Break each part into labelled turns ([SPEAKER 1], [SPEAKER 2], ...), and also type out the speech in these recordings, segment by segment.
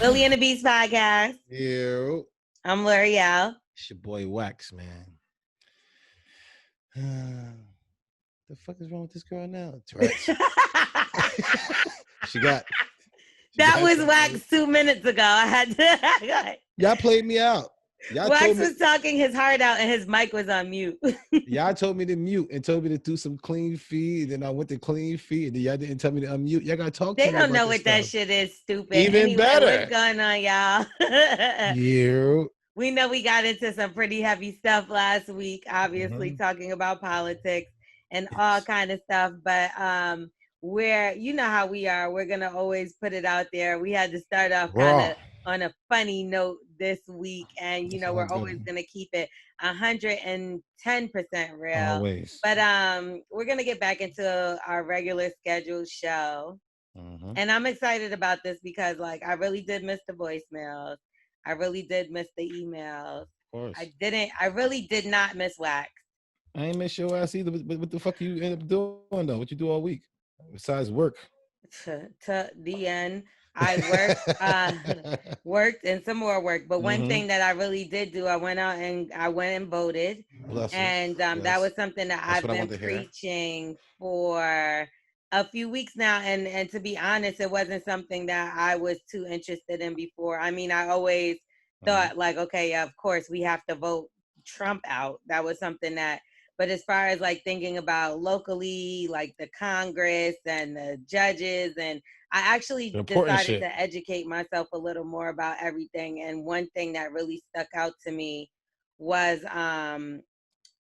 [SPEAKER 1] Billy and the Beast podcast.
[SPEAKER 2] Yo.
[SPEAKER 1] I'm Lorel.
[SPEAKER 2] It's your boy Wax, man. The fuck is wrong with this girl now? Tourette's. She got
[SPEAKER 1] was Wax 2 minutes ago. I had to.
[SPEAKER 2] Y'all played me out.
[SPEAKER 1] Wax was talking his heart out and his mic was on mute.
[SPEAKER 2] Y'all told me to mute and told me to do some clean feed. And then I went to clean feed. And y'all didn't tell me to unmute. Y'all gotta talk to me.
[SPEAKER 1] They don't know what that shit is, stupid.
[SPEAKER 2] Even better.
[SPEAKER 1] What's going on, y'all?
[SPEAKER 2] Yeah.
[SPEAKER 1] We know we got into some pretty heavy stuff last week, obviously talking about politics and all kind of stuff. But you know how we are. We're gonna always put it out there. We had to start off kind of on a funny note this week, and you know we're always gonna keep it 110% real.
[SPEAKER 2] Always.
[SPEAKER 1] But we're gonna get back into our regular scheduled show, and I'm excited about this because like I really did miss the voicemails. I really did miss the emails.
[SPEAKER 2] Of course.
[SPEAKER 1] I really did not miss Wax.
[SPEAKER 2] I ain't miss your ass either. But what the fuck you end up doing though? What you do all week besides work?
[SPEAKER 1] To the end. I worked and some more work. But one thing that I really did do, I went out and voted. And that was something that I've been preaching for a few weeks now. And to be honest, it wasn't something that I was too interested in before. I mean, I always thought like, okay, of course we have to vote Trump out. That was something that, but as far as like thinking about locally, like the Congress and the judges, and I actually decided to educate myself a little more about everything. And one thing that really stuck out to me was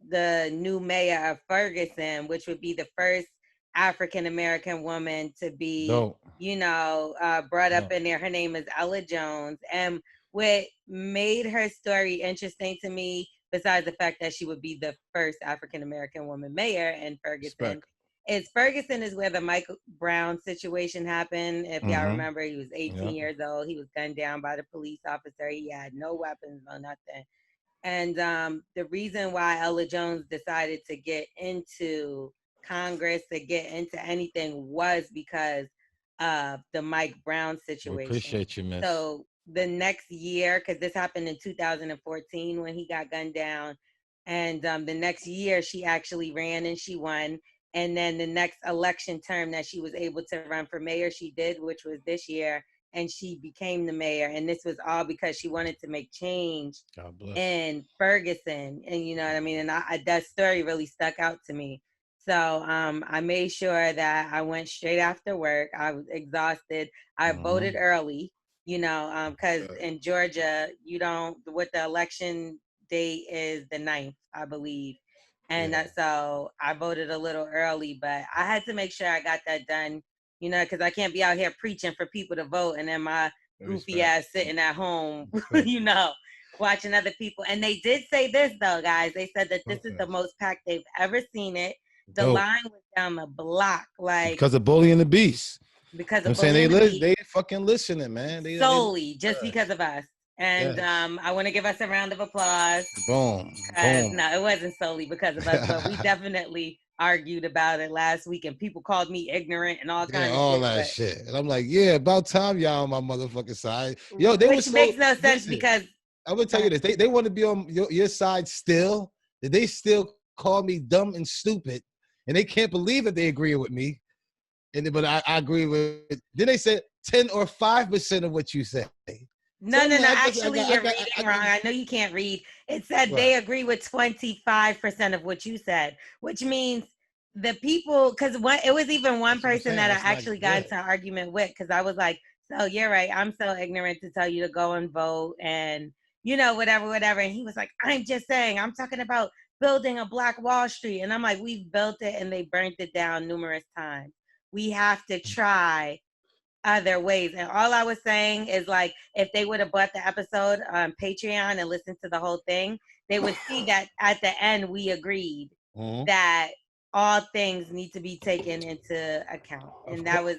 [SPEAKER 1] the new mayor of Ferguson, which would be the first African-American woman to be, brought up in there. Her name is Ella Jones. And what made her story interesting to me, besides the fact that she would be the first African-American woman mayor in Ferguson, Ferguson is where the Michael Brown situation happened. If y'all remember, he was 18 years old. He was gunned down by the police officer. He had no weapons, no nothing. And the reason why Ella Jones decided to get into Congress, to get into anything, was because of the Mike Brown situation.
[SPEAKER 2] We appreciate you, miss.
[SPEAKER 1] So the next year, because this happened in 2014 when he got gunned down, and the next year she actually ran and she won. And then the next election term that she was able to run for mayor, she did, which was this year, and she became the mayor. And this was all because she wanted to make change in Ferguson. And you know what I mean? And that story really stuck out to me. So I made sure that I went straight after work. I was exhausted. I voted early, because in Georgia, what the election date is the 9th, I believe. And so I voted a little early, but I had to make sure I got that done, because I can't be out here preaching for people to vote and then my goofy ass sitting at home, watching other people. And they did say this, though, guys. They said that this is the most packed they've ever seen it. The line was down the block, like
[SPEAKER 2] because of Bully and the Beast.
[SPEAKER 1] Because of
[SPEAKER 2] they fucking listening, man.
[SPEAKER 1] Solely just because of us. And I want to give us a round of applause.
[SPEAKER 2] Boom.
[SPEAKER 1] No, it wasn't solely because of us, but we definitely argued about it last week, and people called me ignorant and all kinds of
[SPEAKER 2] shit. And I'm like, about time y'all on my motherfucking side. Yo, which
[SPEAKER 1] makes no sense because
[SPEAKER 2] I would tell you this. They want to be on your side still. That they still call me dumb and stupid, and they can't believe that they agree with me. But I agree with it. Then they said 10 or 5% of what you say.
[SPEAKER 1] No. Actually, you're reading wrong. I know you can't read. It said they agree with 25% of what you said, which means the people, because it was even one person that I actually got into an argument with, because I was like, so you're right. I'm so ignorant to tell you to go and vote and, whatever. And he was like, I'm just saying, I'm talking about building a Black Wall Street. And I'm like, we've built it and they burnt it down numerous times. We have to try other ways. And all I was saying is, like, if they would have bought the episode on Patreon and listened to the whole thing, they would see that at the end we agreed that all things need to be taken into account. And that was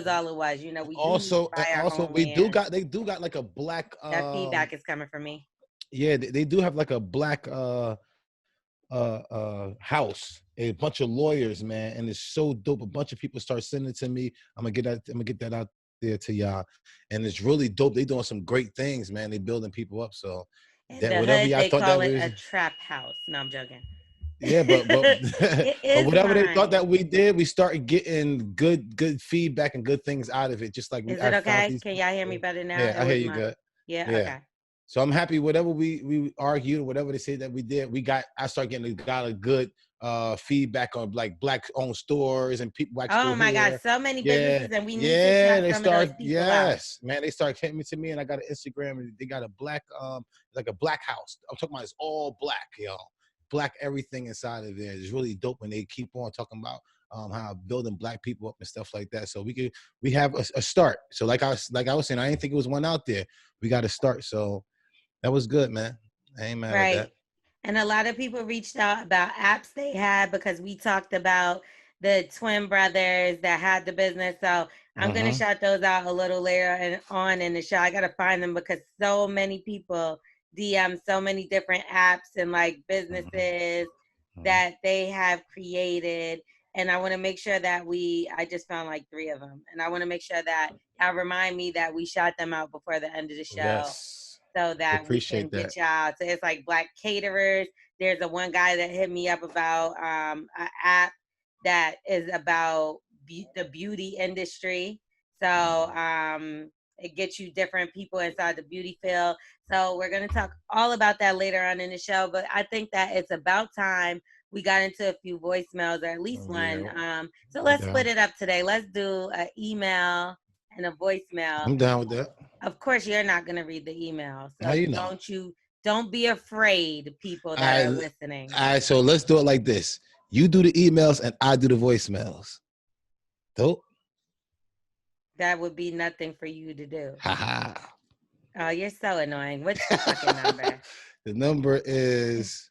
[SPEAKER 1] all it was. We
[SPEAKER 2] they do got like a black
[SPEAKER 1] that feedback is coming from me.
[SPEAKER 2] Yeah, they do have like a black house, a bunch of lawyers, man, and it's so dope. A bunch of people start sending it to me. I'm gonna get that out there to y'all, and it's really dope. They doing some great things, man. They building people up. So
[SPEAKER 1] In
[SPEAKER 2] that
[SPEAKER 1] the
[SPEAKER 2] whatever
[SPEAKER 1] hood,
[SPEAKER 2] y'all
[SPEAKER 1] they
[SPEAKER 2] thought
[SPEAKER 1] call
[SPEAKER 2] that
[SPEAKER 1] it
[SPEAKER 2] was,
[SPEAKER 1] a trap house. No, I'm joking.
[SPEAKER 2] yeah, but
[SPEAKER 1] It
[SPEAKER 2] but
[SPEAKER 1] is
[SPEAKER 2] whatever they thought
[SPEAKER 1] mine.
[SPEAKER 2] that we did, we started getting good feedback and good things out of it. Just like
[SPEAKER 1] Is it
[SPEAKER 2] I found
[SPEAKER 1] okay?
[SPEAKER 2] these
[SPEAKER 1] Can y'all hear me
[SPEAKER 2] people.
[SPEAKER 1] better now?
[SPEAKER 2] Yeah,
[SPEAKER 1] It
[SPEAKER 2] I hear
[SPEAKER 1] was
[SPEAKER 2] you
[SPEAKER 1] my,
[SPEAKER 2] good.
[SPEAKER 1] yeah,
[SPEAKER 2] Yeah.
[SPEAKER 1] okay.
[SPEAKER 2] So I'm happy whatever we argued or whatever they say that we did, I started getting a good feedback on like black owned stores and black
[SPEAKER 1] Oh
[SPEAKER 2] people
[SPEAKER 1] my God,
[SPEAKER 2] here.
[SPEAKER 1] so many
[SPEAKER 2] Yeah,
[SPEAKER 1] businesses, and we need to
[SPEAKER 2] yeah.
[SPEAKER 1] shout
[SPEAKER 2] They
[SPEAKER 1] some of those
[SPEAKER 2] start,
[SPEAKER 1] people out.
[SPEAKER 2] yes, man. They start hitting me to me, and I got an Instagram, and they got a black like a black house. I'm talking about it's all black, y'all. Black everything inside of there. It's really dope when they keep on talking about how building black people up and stuff like that. So we have a start. So like I was saying, I didn't think it was one out there. We got to start. So that was good, man. I ain't mad at
[SPEAKER 1] Right.
[SPEAKER 2] that.
[SPEAKER 1] And a lot of people reached out about apps they had because we talked about the twin brothers that had the business. So I'm going to shout those out a little later and on in the show. I got to find them because so many people DM so many different apps and like businesses that they have created. And I want to make sure that I just found like 3 of them. And I want to make sure that y'all remind me that we shout them out before the end of the show.
[SPEAKER 2] Yes.
[SPEAKER 1] So that we can
[SPEAKER 2] Appreciate that.
[SPEAKER 1] get y'all. So it's like black caterers. There's a one guy that hit me up about an app that is about the beauty industry. So it gets you different people inside the beauty field. So we're going to talk all about that later on in the show. But I think that it's about time we got into a few voicemails or at least one. So let's split it up today. Let's do an email and a voicemail.
[SPEAKER 2] I'm down with that.
[SPEAKER 1] Of course, you're not going to read the email. So
[SPEAKER 2] How you know?
[SPEAKER 1] Don't be afraid, people that are listening.
[SPEAKER 2] All right, so let's do it like this. You do the emails and I do the voicemails. Dope.
[SPEAKER 1] That would be nothing for you to do.
[SPEAKER 2] Haha.
[SPEAKER 1] Oh, you're so annoying. What's the fucking number?
[SPEAKER 2] The number is...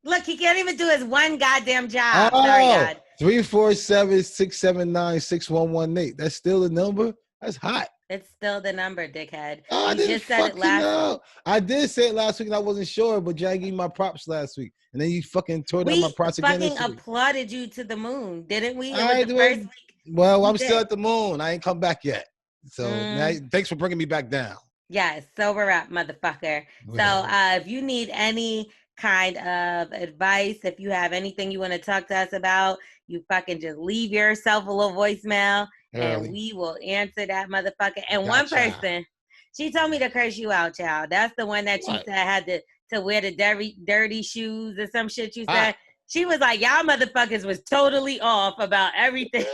[SPEAKER 1] Look, he can't even do his one goddamn job. Sorry, God.
[SPEAKER 2] 347-679-6118. That's still the number? That's hot.
[SPEAKER 1] It's still the number, dickhead.
[SPEAKER 2] Oh,
[SPEAKER 1] you just said it last week.
[SPEAKER 2] I did say it last week and I wasn't sure, but Jay gave me my props last week. And then you fucking tore down my props again this week.
[SPEAKER 1] We fucking applauded you to the moon, didn't we? It was the first week.
[SPEAKER 2] Well, I'm still at the moon. I ain't come back yet. So now, thanks for bringing me back down.
[SPEAKER 1] Yes, sober up, motherfucker. So if you need any kind of advice, if you have anything you want to talk to us about, you fucking just leave yourself a little voicemail and we will answer that motherfucker. And one person, she told me to curse you out, child. That's the one that you said had to wear the dirty shoes or some shit you said. She was like, y'all motherfuckers was totally off about everything.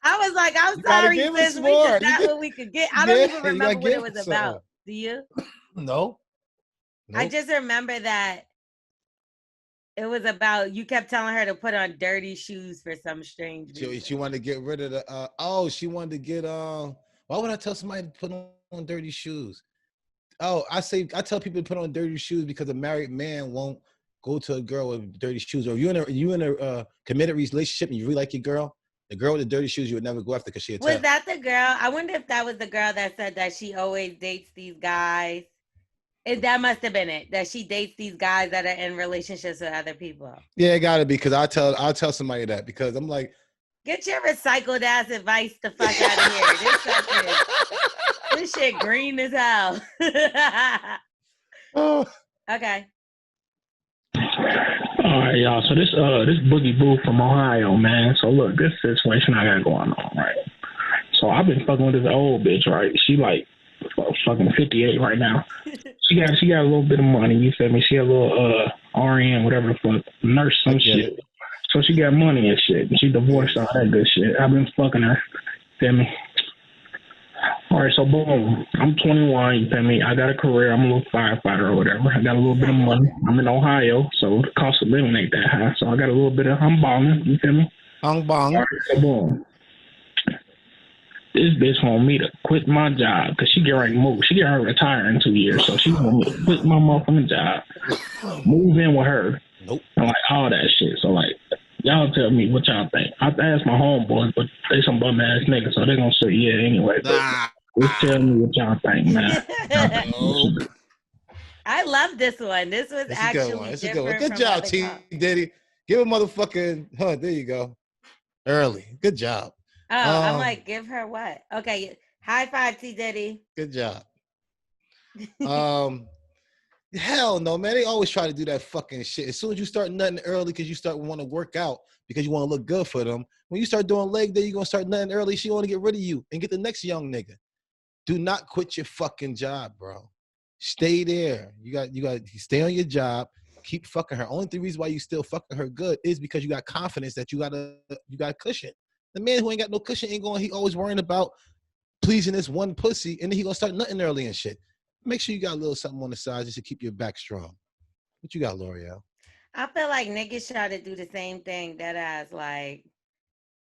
[SPEAKER 1] I was like, I'm sorry, sis. We just got what we could get. I don't even remember what it was about. Do you?
[SPEAKER 2] No.
[SPEAKER 1] I just remember that it was about, you kept telling her to put on dirty shoes for some strange reason.
[SPEAKER 2] She wanted to get rid of the, she wanted to get, why would I tell somebody to put on dirty shoes? Oh, I tell people to put on dirty shoes because a married man won't go to a girl with dirty shoes. Or you in a committed relationship and you really like your girl, the girl with the dirty shoes you would never go after because she
[SPEAKER 1] was that the girl? I wonder if that was the girl that said that she always dates these guys. That must have been it. That she dates these guys that are in relationships with other people.
[SPEAKER 2] Yeah, it gotta be because I'll tell somebody that because I'm like,
[SPEAKER 1] get your recycled ass advice the fuck out of here. This shit green as hell. Okay.
[SPEAKER 3] All right, y'all. So this Boogie Boo from Ohio, man. So look, this situation I got going on, right? So I've been fucking with this old bitch, right? She like fucking 58 right now. She got a little bit of money, you feel me? She a little RN, whatever the fuck, nurse, some shit. So she got money and shit. She divorced, all that good shit. I've been fucking her, feel me? All right, so boom, I'm 21, you feel me? I got a career. I'm a little firefighter or whatever. I got a little bit of money. I'm in Ohio, so the cost of living ain't that high. So I got a little bit of, I'm balling, you feel me?
[SPEAKER 2] I'm balling.
[SPEAKER 3] All right, so boom. This bitch want me to quit my job because she get ready to move. She get ready to retire in 2 years, so she want me to quit my motherfucking job, move in with her, and like all that shit. So like, y'all tell me what y'all think. I asked my homeboys, but they some bum ass niggas, so they gonna say yeah anyway. Just tell me what y'all think, man.
[SPEAKER 1] I love this one. This was actually
[SPEAKER 2] a good one. Good job, T. Diddy. Give a motherfucking, there you go. Early. Good job.
[SPEAKER 1] Oh, I'm like, give her what? Okay. High five, T Diddy.
[SPEAKER 2] Good job. Hell no, man. They always try to do that fucking shit. As soon as you start nutting early because you start want to work out because you want to look good for them, when you start doing leg day, you're gonna start nutting early. She want to get rid of you and get the next young nigga. Do not quit your fucking job, bro. Stay there. You got stay on your job. Keep fucking her. Only the reason why you still fucking her good is because you got confidence that you got a cushion. The man who ain't got no cushion ain't going. He always worrying about pleasing this one pussy, and then he gonna start nutting early and shit. Make sure you got a little something on the side just to keep your back strong. What you got, L'Oreal?
[SPEAKER 1] I feel like niggas try to do the same thing. That as like,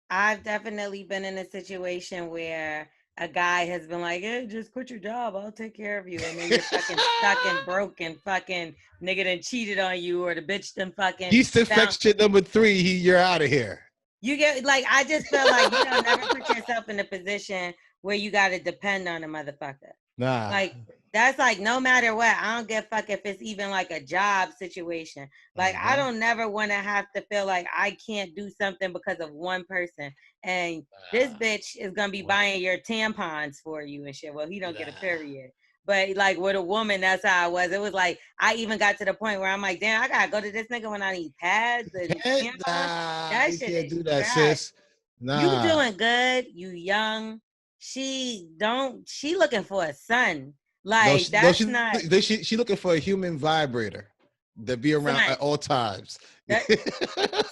[SPEAKER 1] I've definitely been in a situation where a guy has been like, "Hey, just quit your job. I'll take care of you," and then you're fucking stuck and broke and fucking nigga done cheated on you, or the bitch done fucking.
[SPEAKER 2] Yeast infection number 3. You're out of here.
[SPEAKER 1] You get like, I just feel like you don't never put yourself in a position where you got to depend on a motherfucker.
[SPEAKER 2] Nah.
[SPEAKER 1] Like, that's like, no matter what, I don't give a fuck if it's even like a job situation. Like, I don't never want to have to feel like I can't do something because of one person. And this bitch is going to be buying your tampons for you and shit. Well, he don't get a period. But like with a woman, that's how I was. It was like, I even got to the point where I'm like, damn, I gotta go to this nigga when I need pads and tampons. That
[SPEAKER 2] you
[SPEAKER 1] shit
[SPEAKER 2] can't
[SPEAKER 1] is
[SPEAKER 2] do that,
[SPEAKER 1] trash.
[SPEAKER 2] sis. Nah.
[SPEAKER 1] You doing good. You young. She looking for a son. Like, not.
[SPEAKER 2] She looking for a human vibrator to be around at all times.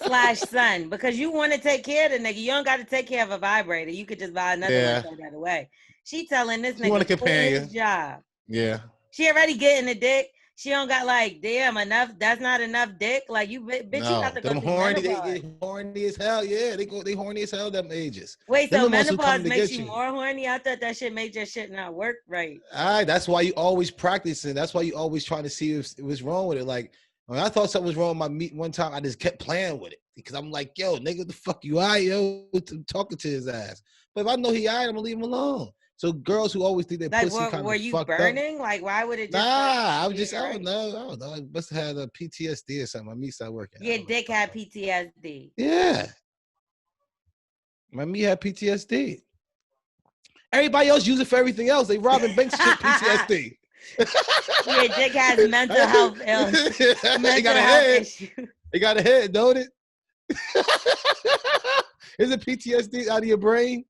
[SPEAKER 1] Slash son, because you want to take care of the nigga. You don't got to take care of a vibrator. You could just buy another one and throw that away. She telling this nigga quit his job.
[SPEAKER 2] Yeah.
[SPEAKER 1] She already getting the dick. She don't got like, damn, enough. That's not enough dick. Like, you bitch, you got to go through
[SPEAKER 2] horny.
[SPEAKER 1] menopause.
[SPEAKER 2] They get horny as hell. Yeah, they horny as hell them ages.
[SPEAKER 1] Wait, so menopause makes you more horny? I thought that shit made your shit not work right.
[SPEAKER 2] That's why you always practicing. That's why you always trying to see if it was wrong with it. Like, when I thought something was wrong with my meat one time, I just kept playing with it because I'm like, yo, nigga, the fuck you all right, yo, talking to his ass. But if I know he all right, I'm gonna leave him alone. So girls who always think their
[SPEAKER 1] like,
[SPEAKER 2] pussy kind of
[SPEAKER 1] were you
[SPEAKER 2] fucked
[SPEAKER 1] burning?
[SPEAKER 2] Up,
[SPEAKER 1] like, why would it just?
[SPEAKER 2] Nah, I was just, I don't know. I must have had a PTSD or something. My meat started working.
[SPEAKER 1] Your dick had PTSD.
[SPEAKER 2] Yeah, my meat had PTSD. Everybody else use it for everything else. They robbing banks shit PTSD.
[SPEAKER 1] Your dick has mental health illness. Mental health issue.
[SPEAKER 2] It got a head, don't it? Is it PTSD out of your brain?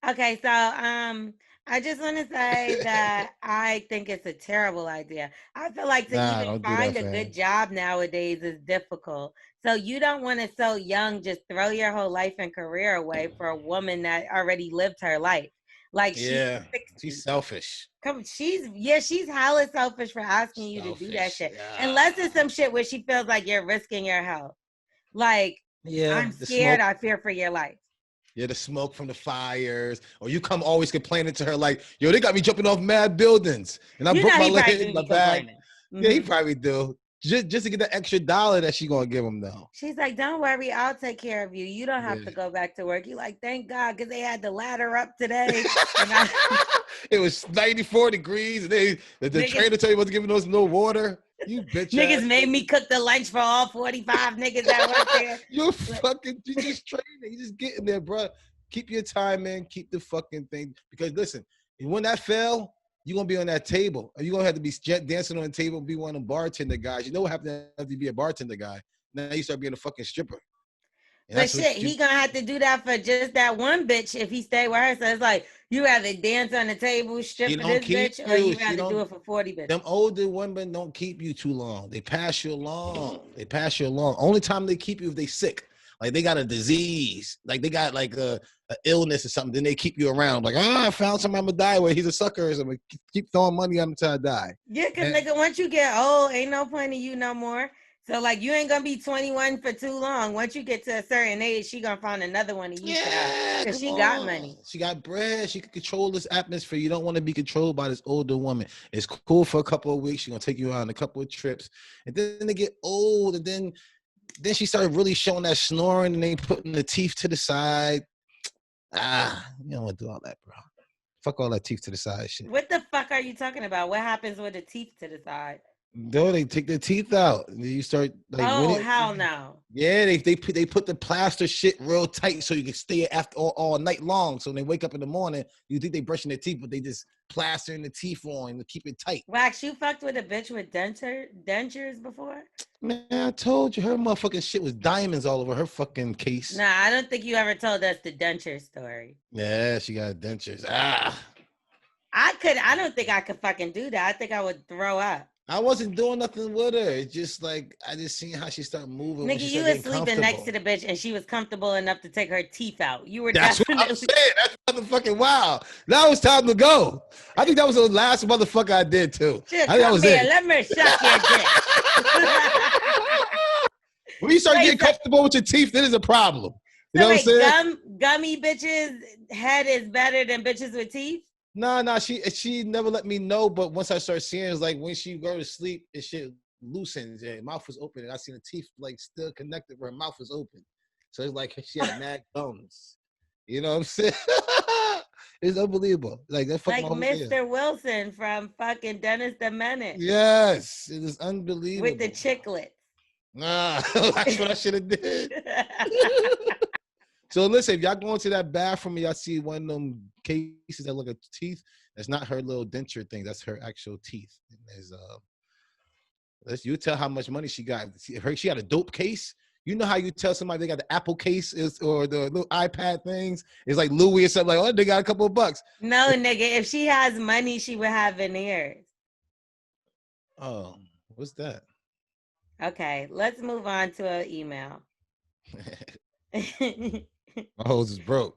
[SPEAKER 1] Okay, so I just want to say that I think it's a terrible idea. I feel like to even find a good job nowadays is difficult. So you don't want to so young just throw your whole life and career away for a woman that already lived her life. Like,
[SPEAKER 2] she's selfish.
[SPEAKER 1] She's hella selfish for asking you to do that shit. Yeah. Unless it's some shit where she feels like you're risking your health. Like, I'm scared. I fear for your life.
[SPEAKER 2] Yeah, the smoke from the fires, or you come always complaining to her like, yo, they got me jumping off mad buildings, and I broke my leg in my back. Mm-hmm. Yeah, he probably do. Just to get that extra $1 that she gonna give him though.
[SPEAKER 1] She's like, don't worry, I'll take care of you. You don't have to go back to work. You like, thank God, because they had the ladder up today.
[SPEAKER 2] It was 94 degrees, and the trainer told you wasn't giving us no water. You bitch.
[SPEAKER 1] Niggas made me cook the lunch for all 45 niggas that work there.
[SPEAKER 2] You just training. You just getting there, bro. Keep your time in. Keep the fucking thing. Because listen, when that fail, you're going to be on that table. You're going to have to be dancing on the table and be one of them bartender guys. You know what happens after you be a bartender guy? Now you start being a fucking stripper.
[SPEAKER 1] But shit, he gonna have to do that for just that one bitch if he stay with her. So it's like, you rather dance on the table, strip for this bitch, or you rather do it for 40 bitches.
[SPEAKER 2] Them older women don't keep you too long. They pass you along. Only time they keep you if they sick. Like they got a disease. Like they got like a illness or something. Then they keep you around. Like, I found somebody I'm gonna die with. He's a sucker. So I'm gonna keep throwing money at him until I die.
[SPEAKER 1] Yeah, because nigga, once you get old, ain't no point in you no more. So, like, you ain't gonna be 21 for too long. Once you get to a certain age, she gonna find another one of you. Yeah, because she got money.
[SPEAKER 2] She got bread. She can control this atmosphere. You don't want to be controlled by this older woman. It's cool for a couple of weeks. She's gonna take you on a couple of trips, and then they get old, and then she started really showing that snoring, and they putting the teeth to the side. You don't want to do all that, bro. Fuck all that teeth to the side shit.
[SPEAKER 1] What the fuck are you talking about? What happens with the teeth to the side?
[SPEAKER 2] No, they take their teeth out. And then you start like
[SPEAKER 1] hell no.
[SPEAKER 2] Yeah, they put the plaster shit real tight so you can stay after all night long. So when they wake up in the morning, you think they brushing their teeth, but they just plastering the teeth on to keep it tight.
[SPEAKER 1] Wax, you fucked with a bitch with dentures before?
[SPEAKER 2] Man, I told you her motherfucking shit was diamonds all over her fucking case.
[SPEAKER 1] Nah, I don't think you ever told us the denture story.
[SPEAKER 2] Yeah, she got dentures.
[SPEAKER 1] I don't think I could fucking do that. I think I would throw up.
[SPEAKER 2] I wasn't doing nothing with her. It's just like I just seen how she started moving.
[SPEAKER 1] Nigga, you was sleeping next to the bitch and she was comfortable enough to take her teeth out. You were
[SPEAKER 2] That's what I'm saying. That's motherfucking wild. Now it's time to go. I think that was the last motherfucker I did too.
[SPEAKER 1] Shit,
[SPEAKER 2] I think that was it.
[SPEAKER 1] Let me suck your dick.
[SPEAKER 2] When you start getting comfortable with your teeth, then it's a problem. You know what I'm saying?
[SPEAKER 1] Gummy bitches head is better than bitches with teeth?
[SPEAKER 2] No, she never let me know, but once I start seeing, it's like when she go to sleep, and shit loosens, and mouth was open, and I seen the teeth like still connected where her mouth was open. So it's like she had mad gums. You know what I'm saying? It's unbelievable. Like that
[SPEAKER 1] like Mr. Wilson from fucking Dennis the Menace.
[SPEAKER 2] Yes, it is unbelievable.
[SPEAKER 1] With the chiclets.
[SPEAKER 2] Nah, that's what I should have did. So listen, if y'all go into that bathroom and y'all see one of them cases that look at teeth, that's not her little denture thing. That's her actual teeth. You tell how much money she got. She had a dope case. You know how you tell somebody they got the Apple case or the little iPad things? It's like Louis or something like, oh, they got a couple of bucks.
[SPEAKER 1] No, nigga, if she has money, she would have veneers.
[SPEAKER 2] Oh, what's that?
[SPEAKER 1] Okay, let's move on to an email.
[SPEAKER 2] My hose is broke.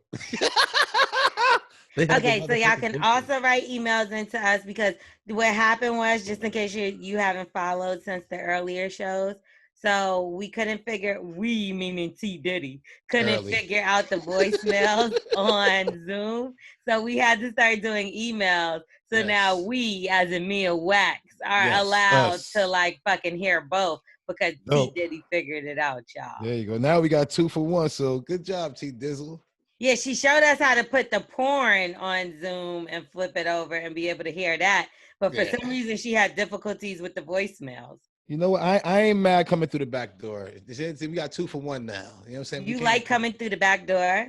[SPEAKER 1] Okay, so y'all can also write emails into us because what happened was, just in case you haven't followed since the earlier shows, so we couldn't figure, we meaning T Diddy, couldn't figure out the voicemails on Zoom. So we had to start doing emails. So now we, as in me and Wax, are allowed to like fucking hear both because T Diddy figured it out, y'all.
[SPEAKER 2] There you go. Now we got 2 for 1. So good job, T Dizzle.
[SPEAKER 1] Yeah, she showed us how to put the porn on Zoom and flip it over and be able to hear that. But for some reason, she had difficulties with the voicemails.
[SPEAKER 2] You know what? I ain't mad coming through the back door. We got 2 for 1 now. You know what I'm saying?
[SPEAKER 1] You like coming through the back door?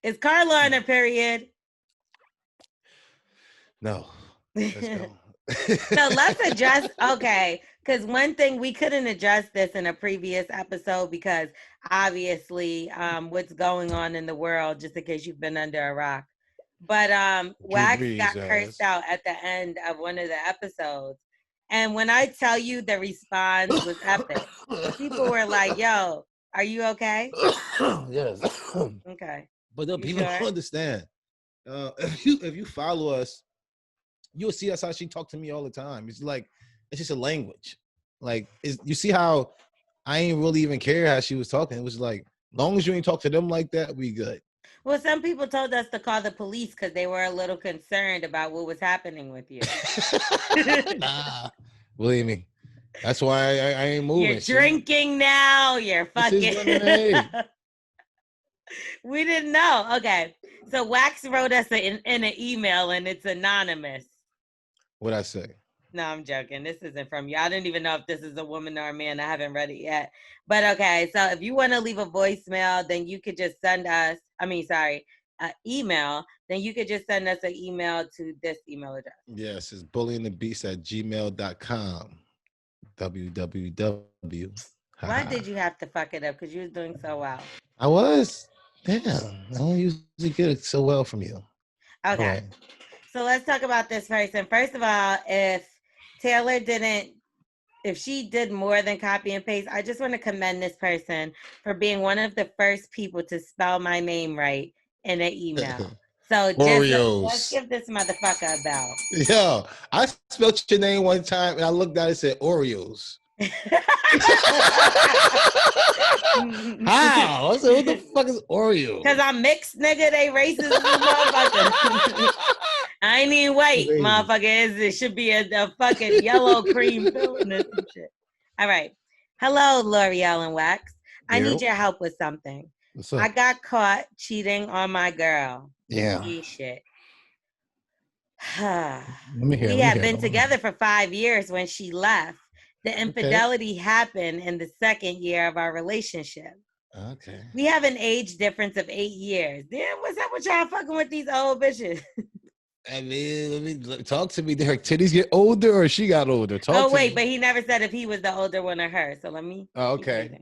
[SPEAKER 1] Is Carla on her period?
[SPEAKER 2] No. Let's go.
[SPEAKER 1] So let's address, because one thing, we couldn't address this in a previous episode because obviously what's going on in the world, just in case you've been under a rock. But Wax got cursed out at the end of one of the episodes. And when I tell you the response was epic, people were like, yo, are you okay?
[SPEAKER 2] Yes.
[SPEAKER 1] Okay.
[SPEAKER 2] But people don't understand. If you follow us, you'll see that's how she talked to me all the time. It's like, it's just a language. Like, you see how I ain't really even care how she was talking. It was like, long as you ain't talk to them like that, we good.
[SPEAKER 1] Well, some people told us to call the police because they were a little concerned about what was happening with you.
[SPEAKER 2] Nah, believe me. That's why I ain't moving.
[SPEAKER 1] You're drinking now. You're fucking. We didn't know. Okay. So Wax wrote us in an email and it's anonymous.
[SPEAKER 2] What'd I say?
[SPEAKER 1] No, I'm joking. This isn't from you. I didn't even know if this is a woman or a man. I haven't read it yet. But okay, so if you want to leave a voicemail, then you could just send us, email, then you could just send us an email to this email address.
[SPEAKER 2] Yes, it's bullyingthebeast@gmail.com. www.
[SPEAKER 1] Why did you have to fuck it up? Because you was doing so well.
[SPEAKER 2] I was. Damn, I don't usually get it so well from you.
[SPEAKER 1] Okay. Right. So let's talk about this person. First of all, if she did more than copy and paste, I just want to commend this person for being one of the first people to spell my name right in an email. So let's give this motherfucker a bell.
[SPEAKER 2] Yo, I spelled your name one time and I looked at it and said Oreos. How? I said, what the fuck is Oreo?
[SPEAKER 1] Because I'm mixed, nigga. They racist motherfucker. I ain't even white, motherfucker. It should be a fucking yellow cream filling this and shit. All right. Hello, L'Oreal and Wax. I need your help with something.
[SPEAKER 2] What's up?
[SPEAKER 1] I got caught cheating on my girl.
[SPEAKER 2] Yeah.
[SPEAKER 1] Shit. We had been together for 5 years when she left. The infidelity happened in the second year of our relationship.
[SPEAKER 2] Okay.
[SPEAKER 1] We have an age difference of 8 years. Damn, what's up with y'all fucking with these old bitches?
[SPEAKER 2] I mean, talk to me. Did her titties get older or she got older?
[SPEAKER 1] But he never said if he was the older one or her. So let me.
[SPEAKER 2] Oh, okay.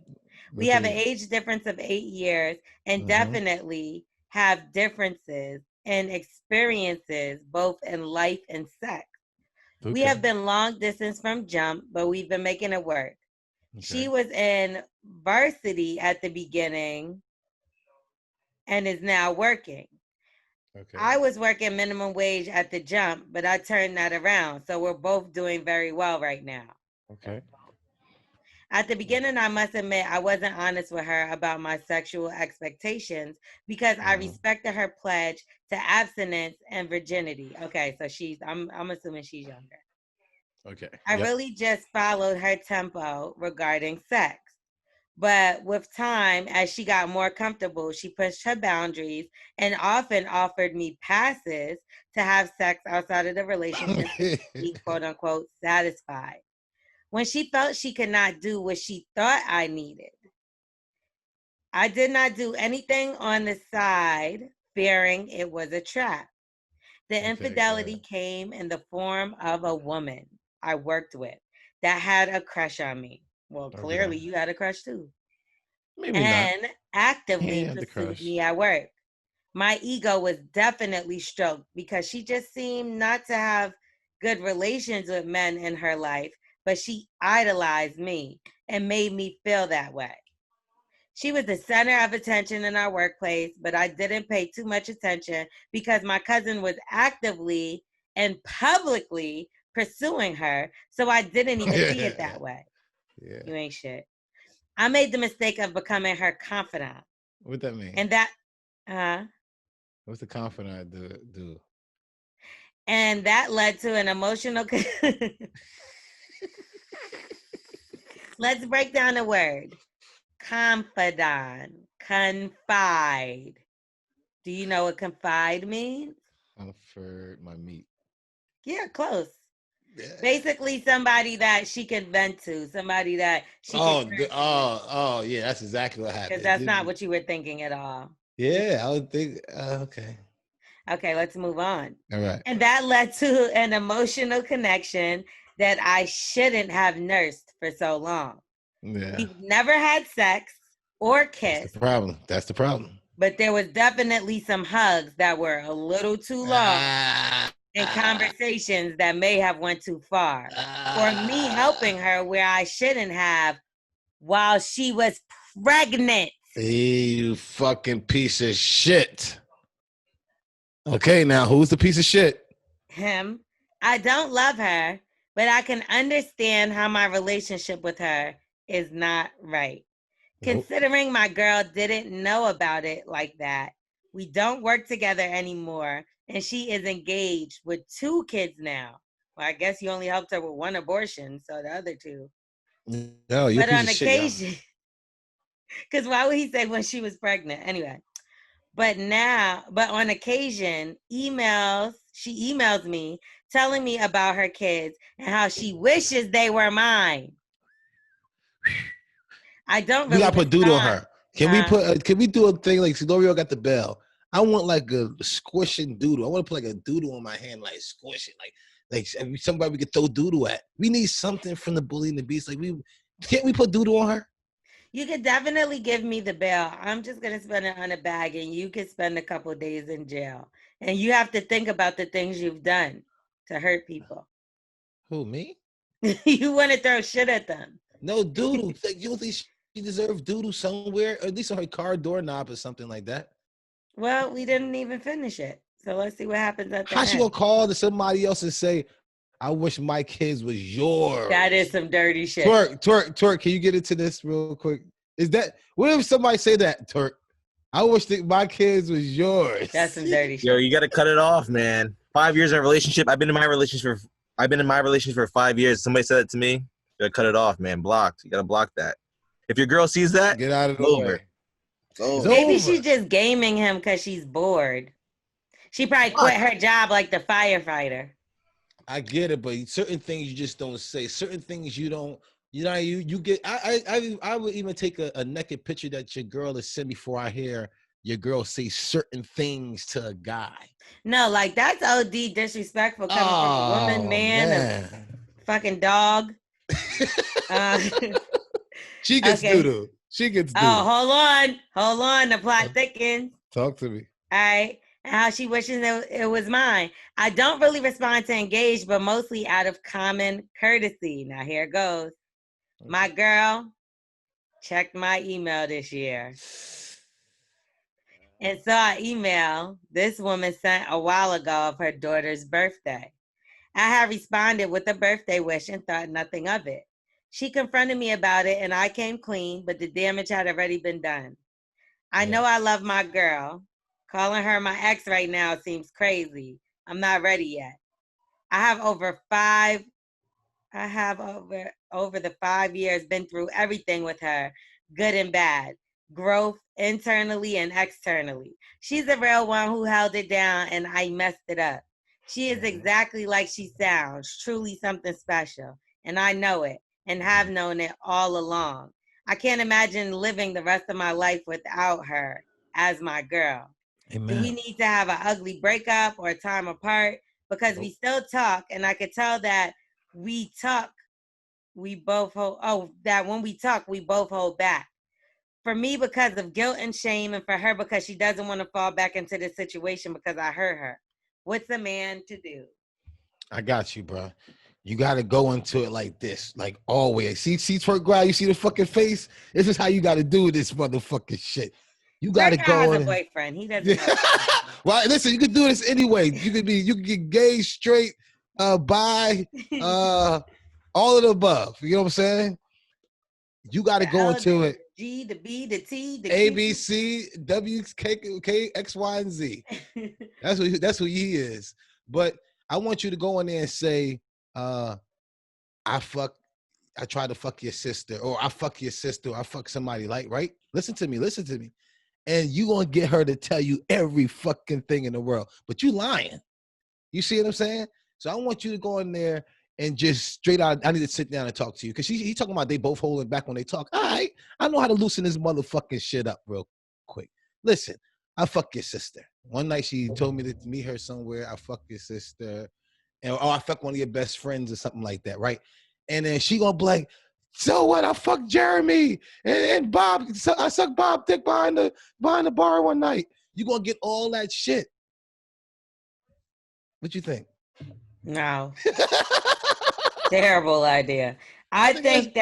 [SPEAKER 1] We have an age difference of 8 years and definitely have differences in experiences, both in life and sex. Okay. We have been long distance from jump, but we've been making it work. Okay. She was in varsity at the beginning and is now working. Okay. I was working minimum wage at the jump, but I turned that around. So we're both doing very well right now.
[SPEAKER 2] Okay.
[SPEAKER 1] At the beginning, I must admit, I wasn't honest with her about my sexual expectations because I respected her pledge to abstinence and virginity. Okay, so I'm assuming she's younger.
[SPEAKER 2] Okay.
[SPEAKER 1] I really just followed her tempo regarding sex. But with time, as she got more comfortable, she pushed her boundaries and often offered me passes to have sex outside of the relationship to be, quote unquote, satisfied. When she felt she could not do what she thought I needed, I did not do anything on the side, fearing it was a trap. The infidelity came in the form of a woman I worked with that had a crush on me. Well, clearly you had a crush too.
[SPEAKER 2] Maybe and
[SPEAKER 1] not. Actively pursued me at work. My ego was definitely stroked because she just seemed not to have good relations with men in her life, but she idolized me and made me feel that way. She was the center of attention in our workplace, but I didn't pay too much attention because my cousin was actively and publicly pursuing her, so I didn't even see it that way. Yeah. You ain't shit. I made the mistake of becoming her confidant.
[SPEAKER 2] What that mean?
[SPEAKER 1] And that,
[SPEAKER 2] what's the confidant do?
[SPEAKER 1] And that led to an emotional. Let's break down the word. Confidant. Confide. Do you know what confide means?
[SPEAKER 2] Comfort my meat.
[SPEAKER 1] Yeah, close. Yeah. Basically, somebody that she can vent to, somebody that she can.
[SPEAKER 2] Yeah, that's exactly what happened.
[SPEAKER 1] Because that's not what you were thinking at all.
[SPEAKER 2] Yeah, I would think. Okay.
[SPEAKER 1] Okay, let's move on.
[SPEAKER 2] All right.
[SPEAKER 1] And that led to an emotional connection that I shouldn't have nursed for so long. Yeah. We've never had sex or kissed.
[SPEAKER 2] That's the problem.
[SPEAKER 1] But there was definitely some hugs that were a little too long and conversations that may have went too far. Or me helping her where I shouldn't have while she was pregnant.
[SPEAKER 2] Hey, you fucking piece of shit. Okay, now who's the piece of shit?
[SPEAKER 1] Him. I don't love her, but I can understand how my relationship with her is not right. Nope. Considering my girl didn't know about it like that, we don't work together anymore, and she is engaged with 2 kids now. Well, I guess you only helped her with 1 abortion, so the other 2.
[SPEAKER 2] No, you're
[SPEAKER 1] but on occasion, because why would he say when she was pregnant? Anyway. But on occasion, she emails me telling me about her kids and how she wishes they were mine. I don't really.
[SPEAKER 2] We gotta put doodle on her. Can we do a thing like Lorel got the bell? I want like a squishing doodle. I want to put like a doodle on my hand, like squish it, like somebody we could throw doodle at. We need something from the Bully and the Beast. Can't we put doodle on her?
[SPEAKER 1] You could definitely give me the bail. I'm just going to spend it on a bag and you could spend a couple of days in jail. And you have to think about the things you've done to hurt people.
[SPEAKER 2] Who, me?
[SPEAKER 1] You want to throw shit at them.
[SPEAKER 2] No, doodle. You don't think she deserves doodle somewhere? Or at least on her car doorknob or something like that?
[SPEAKER 1] Well, we didn't even finish it. So let's see what happens at the end.
[SPEAKER 2] How she going to call to somebody else and say, I wish my kids was yours?
[SPEAKER 1] That is some dirty shit.
[SPEAKER 2] Twerk, can you get into this real quick? What if somebody say that, Twerk? I wish that my kids was yours.
[SPEAKER 1] That's some dirty shit.
[SPEAKER 4] Yo, you got to cut it off, man. 5 years in a relationship. I've been in my relationship for 5 years. Somebody said that to me. You got to cut it off, man. Blocked. You got to block that. If your girl sees that,
[SPEAKER 2] get out of the way.
[SPEAKER 1] Maybe she's just gaming him because she's bored. She probably quit her job like the firefighter.
[SPEAKER 2] I get it, but certain things you just don't say. Certain things you don't. You know, you get. I would even take a naked picture that your girl is sent before I hear your girl say certain things to a guy.
[SPEAKER 1] No, like that's OD disrespectful coming from a woman, man, a fucking dog.
[SPEAKER 2] She gets doodle. She gets doodle.
[SPEAKER 1] Oh, hold on. The plot thickens.
[SPEAKER 2] Talk to me.
[SPEAKER 1] All right. And how she wishes it was mine. I don't really respond to engage, but mostly out of common courtesy. Now here it goes. My girl checked my email this year and saw an email this woman sent a while ago of her daughter's birthday. I had responded with a birthday wish and thought nothing of it. She confronted me about it and I came clean, but the damage had already been done. I know I love my girl. Calling her my ex right now seems crazy. I'm not ready yet. I have over the 5 years been through everything with her, good and bad, growth internally and externally. She's a real one who held it down and I messed it up. She is exactly like she sounds, truly something special. And I know it and have known it all along. I can't imagine living the rest of my life without her as my girl. Amen. Do we need to have an ugly breakup or time apart? Because we still talk, and I could tell that we both hold back. For me, because of guilt and shame, and for her because she doesn't want to fall back into this situation because I hurt her. What's a man to do?
[SPEAKER 2] I got you, bro. You got to go into it like this, like always. See twerk guy, you see the fucking face? This is how you got to do this motherfucking shit. You got to go
[SPEAKER 1] in. Has a boyfriend. He doesn't know.
[SPEAKER 2] Well, listen, you can do this anyway. You can get gay, straight, bi, all of the above. You know what I'm saying? You got to go into it.
[SPEAKER 1] G, the B, the T, the
[SPEAKER 2] A, B, C, W, K, X, Y, and Z. That's who he is. But I want you to go in there and say, I tried to fuck your sister, or I fuck your sister, or I fuck somebody, like, right? Listen to me. And you gonna get her to tell you every fucking thing in the world, but you lying. You see what I'm saying? So I want you to go in there and just straight out, I need to sit down and talk to you. Because he talking about they both holding back when they talk. All right, I know how to loosen this motherfucking shit up real quick. Listen, I fuck your sister. One night she told me to meet her somewhere. I fuck your sister. And I fuck one of your best friends or something like that, right? And then she gonna be like, so what? I fucked Jeremy and Bob. I sucked Bob dick behind the bar one night. You gonna get all that shit. What you think?
[SPEAKER 1] No. Terrible idea. I think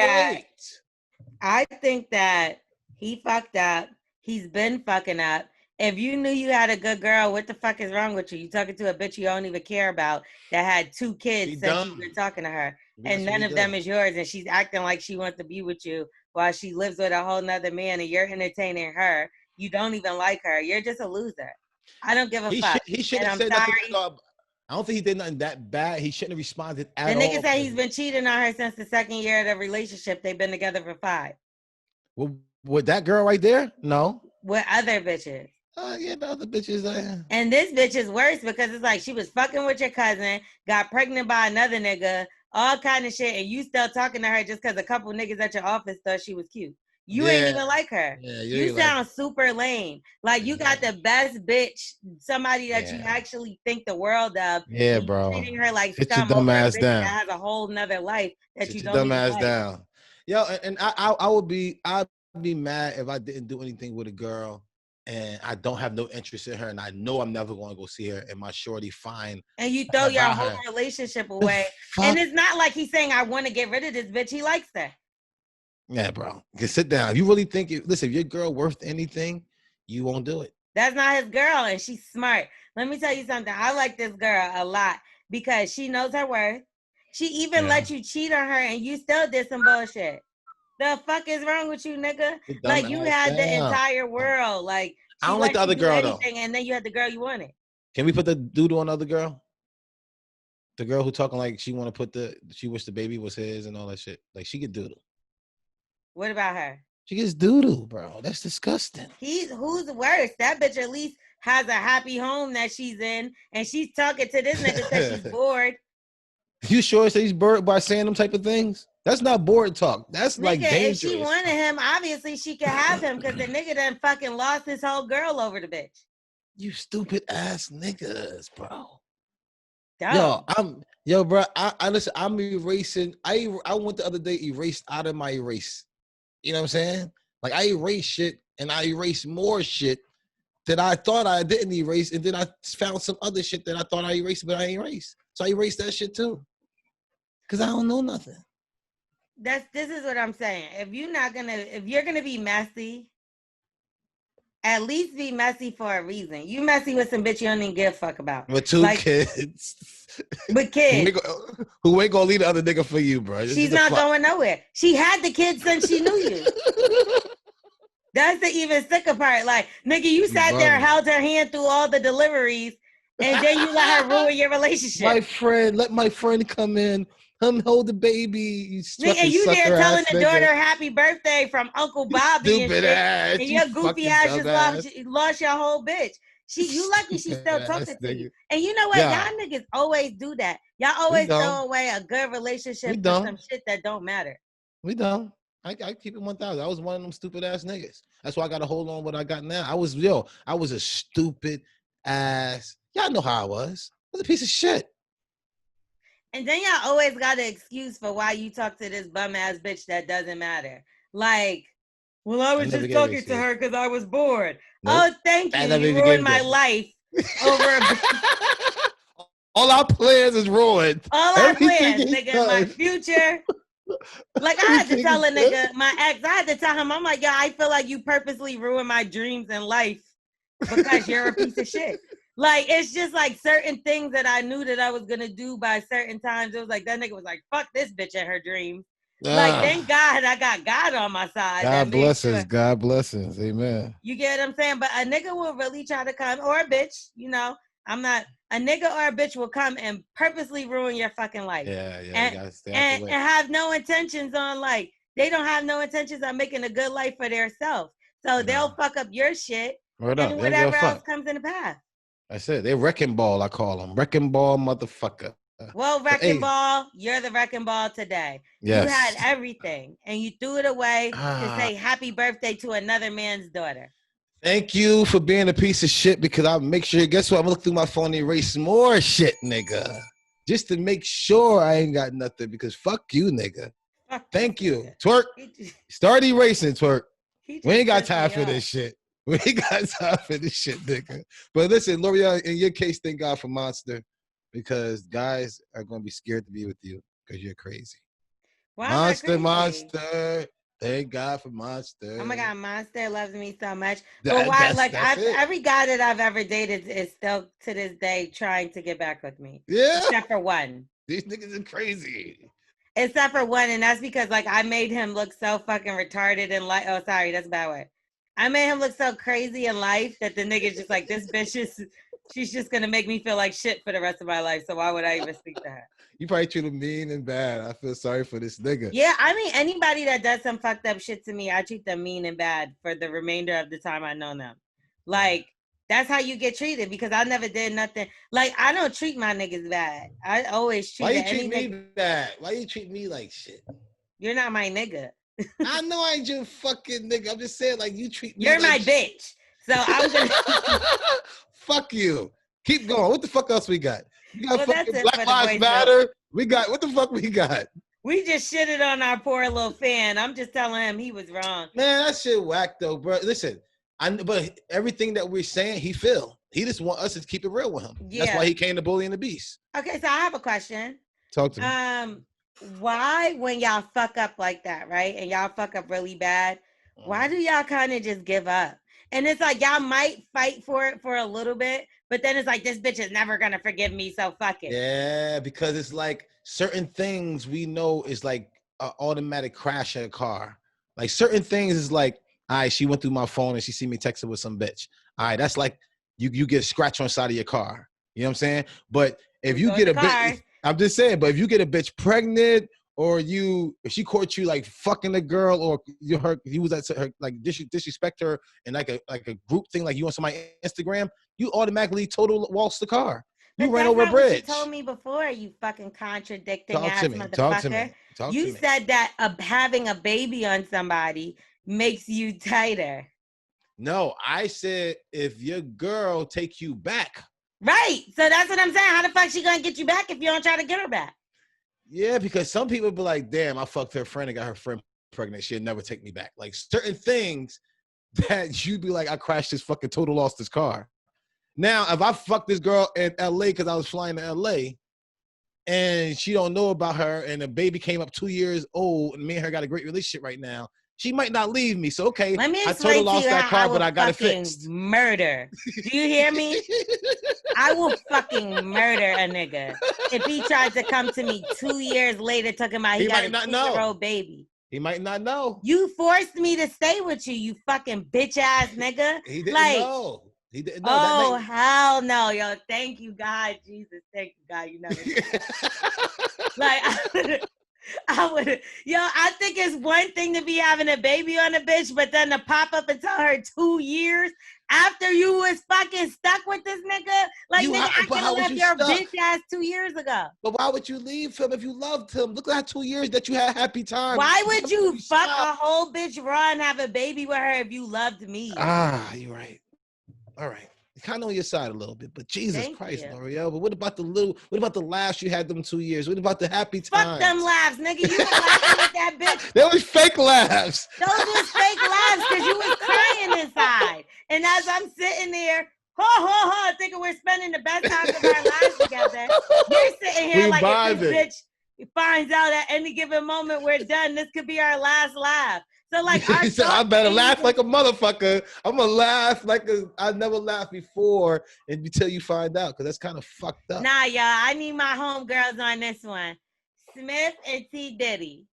[SPEAKER 1] that he fucked up. He's been fucking up. If you knew you had a good girl, what the fuck is wrong with you? You talking to a bitch you don't even care about that had 2 kids since you've been talking to her. And none of them is yours. And she's acting like she wants to be with you while she lives with a whole nother man and you're entertaining her. You don't even like her. You're just a loser. I don't give a fuck.
[SPEAKER 2] He shouldn't have said nothing. I don't think he did nothing that bad. He shouldn't have responded at all.
[SPEAKER 1] The nigga said he's been cheating on her since the 2nd year of the relationship. They've been together for 5.
[SPEAKER 2] Well, with that girl right there? No.
[SPEAKER 1] With other bitches.
[SPEAKER 2] Yeah, the other bitches.
[SPEAKER 1] And this bitch is worse because it's like she was fucking with your cousin, got pregnant by another nigga, all kind of shit, and you still talking to her just because a couple niggas at your office thought she was cute. You ain't even like her. Yeah, you sound super lame. Like you got the best bitch, somebody that you actually think the world of.
[SPEAKER 2] Yeah, bro.
[SPEAKER 1] Treating her like
[SPEAKER 2] sit your dumb ass down.
[SPEAKER 1] That has a whole nother life that
[SPEAKER 2] sit
[SPEAKER 1] you
[SPEAKER 2] your
[SPEAKER 1] don't
[SPEAKER 2] dumb ass
[SPEAKER 1] like.
[SPEAKER 2] Down. Yo, and I'd be mad if I didn't do anything with a girl and I don't have no interest in her and I know I'm never going to go see her and my shorty fine.
[SPEAKER 1] And you throw your whole relationship away. And it's not like he's saying, I want to get rid of this bitch. He likes her.
[SPEAKER 2] Yeah, bro. Just sit down. If you really think, listen, if your girl worth anything, you won't do it.
[SPEAKER 1] That's not his girl, and she's smart. Let me tell you something. I like this girl a lot because she knows her worth. She even let you cheat on her, and you still did some bullshit. The fuck is wrong with you, nigga? Like, you had the entire world. Like,
[SPEAKER 2] I don't like the other girl, though.
[SPEAKER 1] And then you had the girl you wanted.
[SPEAKER 2] Can we put the doodle on the other girl? The girl who talking like she want to she wish the baby was his and all that shit. Like, she could doodle.
[SPEAKER 1] What about her?
[SPEAKER 2] She gets doo-doo, bro. That's disgusting.
[SPEAKER 1] Who's worse? That bitch at least has a happy home that she's in, and she's talking to this nigga because she's bored.
[SPEAKER 2] You sure he's bored by saying them type of things? That's not bored talk. That's
[SPEAKER 1] nigga,
[SPEAKER 2] like dangerous.
[SPEAKER 1] If she wanted him, obviously she could have him because the nigga done fucking lost his whole girl over the bitch.
[SPEAKER 2] You stupid ass niggas, bro.
[SPEAKER 1] Dumb.
[SPEAKER 2] Bro. I listen. I'm erasing. I went the other day, erased out of my erase. You know what I'm saying? Like I erase shit, and I erase more shit that I thought I didn't erase, and then I found some other shit that I thought I erased, but I ain't erased. So I erased that shit too, cause I don't know nothing.
[SPEAKER 1] This is what I'm saying. If you're gonna be messy, at least be messy for a reason. You messy with some bitch you don't even give a fuck about.
[SPEAKER 2] With two kids.
[SPEAKER 1] With kids.
[SPEAKER 2] Who ain't gonna leave the other nigga for you, bro.
[SPEAKER 1] She's not going nowhere. She had the kids since she knew you. That's the even sicker part. Like, nigga, you sat there and held her hand through all the deliveries, and then you let her ruin your relationship.
[SPEAKER 2] Let my friend come in. Hold the baby.
[SPEAKER 1] And you there telling the daughter happy birthday from Uncle Bobby and shit.
[SPEAKER 2] Ass,
[SPEAKER 1] and your goofy ass just lost your whole bitch. You lucky she still talking to you. And you know what? Y'all niggas always do that. Y'all always throw away a good relationship for some shit that don't matter.
[SPEAKER 2] We don't. I keep it 1,000. I was one of them stupid ass niggas. That's why I got to hold on what I got now. I was a stupid ass. Y'all know how I was. I was a piece of shit.
[SPEAKER 1] And then y'all always got an excuse for why you talk to this bum ass bitch that doesn't matter. Like, well, I was just talking to her because I was bored. Nope. Oh, thank you. You ruined my life over a bitch.
[SPEAKER 2] All our plans is ruined.
[SPEAKER 1] All our plans, nigga, my future. Like, I had to tell a nigga, my ex, I had to tell him, I'm like, yo, I feel like you purposely ruined my dreams in life because you're a piece of shit. Like, it's just like certain things that I knew that I was going to do by certain times. It was like, that nigga was like, fuck this bitch and her dreams. Like, thank God I got God on my side.
[SPEAKER 2] God blesses. God blesses. Amen.
[SPEAKER 1] You get what I'm saying? But a nigga will really try to come, or a bitch, you know, a nigga or a bitch will come and purposely ruin your fucking life.
[SPEAKER 2] Yeah.
[SPEAKER 1] And have no intentions on, like, they don't have no intentions on making a good life for themselves. So they'll fuck up your shit and whatever else comes in the path.
[SPEAKER 2] I said they wrecking ball. I call them wrecking ball, motherfucker.
[SPEAKER 1] Well, wrecking ball, you're the wrecking ball today. Yes. You had everything, and you threw it away to say happy birthday to another man's daughter.
[SPEAKER 2] Thank you for being a piece of shit, because I'll make sure. Guess what? I'm gonna look through my phone and erase more shit, nigga, just to make sure I ain't got nothing. Because fuck you, nigga. Thank you, Twerk. Start erasing, Twerk. We ain't got time for this shit. We ain't got time for this shit, nigga. But listen, L'Oreal, in your case, thank God for Monster, because guys are going to be scared to be with you because you're crazy. Why Monster. Thank God for Monster.
[SPEAKER 1] Oh my God, Monster loves me so much. But why? Like, every guy that I've ever dated is still to this day trying to get back with me.
[SPEAKER 2] Yeah.
[SPEAKER 1] Except for one.
[SPEAKER 2] These niggas are crazy.
[SPEAKER 1] Except for one, and that's because, like, I made him look so fucking retarded in life. Oh, sorry, that's a bad word. I made him look so crazy in life that the nigga's just like, this bitch she's just gonna make me feel like shit for the rest of my life. So why would I even speak to her?
[SPEAKER 2] You probably treat him mean and bad. I feel sorry for this nigga.
[SPEAKER 1] Yeah, I mean, anybody that does some fucked up shit to me, I treat them mean and bad for the remainder of the time I know them. Like, that's how you get treated, because I never did nothing. Like, I don't treat my niggas bad. I always treat.
[SPEAKER 2] Why you treat me bad? Why you treat me like shit?
[SPEAKER 1] You're not my nigga.
[SPEAKER 2] I know I ain't your fucking nigga. I'm just saying, like, you treat me.
[SPEAKER 1] You're
[SPEAKER 2] like
[SPEAKER 1] my bitch. So I'm gonna
[SPEAKER 2] fuck you. Keep going. What the fuck else we got? We got fucking Black Lives Matter. We got what the fuck we got?
[SPEAKER 1] We just shitted on our poor little fan. I'm just telling him he was wrong.
[SPEAKER 2] Man, that shit whack though, bro. Listen, but everything that we're saying, he feel. He just want us to keep it real with him. Yeah. That's why he came to Bully and the Beast.
[SPEAKER 1] Okay, so I have a question.
[SPEAKER 2] Talk to me.
[SPEAKER 1] Why, when y'all fuck up like that, right? And y'all fuck up really bad, why do y'all kind of just give up? And it's like, y'all might fight for it for a little bit, but then it's like, this bitch is never going to forgive me, so fuck it.
[SPEAKER 2] Yeah, because it's like certain things we know is like an automatic crash in a car. Like certain things is like, all right, she went through my phone and she see me texting with some bitch. All right, that's like, you get a scratch on the side of your car. You know what I'm saying? But if you get a bitch, I'm just saying, but if you get a bitch pregnant or if she caught you like fucking a girl, or you was at her like disrespect her and like a group thing, like you on somebody's Instagram, you automatically total waltz the car. You ran over a bridge.
[SPEAKER 1] What you told me before, you fucking contradicting ass motherfucker.
[SPEAKER 2] Talk to me.
[SPEAKER 1] You said that having a baby on somebody makes you tighter.
[SPEAKER 2] No, I said if your girl take you back.
[SPEAKER 1] Right. So that's what I'm saying. How the fuck she gonna get you back if you don't try to get her back?
[SPEAKER 2] Yeah, because some people be like, damn, I fucked her friend and got her friend pregnant. She'll never take me back. Like certain things that you'd be like, I crashed this fucking total lost this car. Now, if I fucked this girl in LA because I was flying to LA and she don't know about her and the baby came up 2 years old and me and her got a great relationship right now, she might not leave me. So, okay, I totally lost that car, but I got it fixed.
[SPEAKER 1] Murder. Do you hear me? I will fucking murder a nigga if he tries to come to me 2 years later talking about he got a 2-year-old baby.
[SPEAKER 2] He might not know.
[SPEAKER 1] You forced me to stay with you, you fucking bitch ass nigga.
[SPEAKER 2] He didn't know. He didn't know.
[SPEAKER 1] Oh, hell no, yo. Thank you, God. Jesus, thank you, God. You never like, I would, I think it's one thing to be having a baby on a bitch, but then to pop up and tell her 2 years after you was fucking stuck with this nigga, like, nigga, I could have left your bitch ass 2 years ago.
[SPEAKER 2] But why would you leave him if you loved him? Look at that 2 years that you had happy time.
[SPEAKER 1] Why would you fuck a whole bitch raw and have a baby with her if you loved me?
[SPEAKER 2] You're right. All right. Kind of on your side a little bit, but Jesus Christ, Lorel. But what about the laughs you had them 2 years? What about the happy times?
[SPEAKER 1] Fuck them laughs, nigga. You were laughing with that bitch.
[SPEAKER 2] They was fake laughs.
[SPEAKER 1] Those was fake laughs because you was crying inside. And as I'm sitting there, thinking we're spending the best times of our lives together, you're sitting here like if this bitch finds out at any given moment we're done, this could be our last laugh. So like,
[SPEAKER 2] he said, I better laugh like a motherfucker. I'm gonna laugh like I never laughed before until you find out, because that's kind of fucked up.
[SPEAKER 1] Nah, y'all, I need my homegirls on this one. Smith and T. Diddy,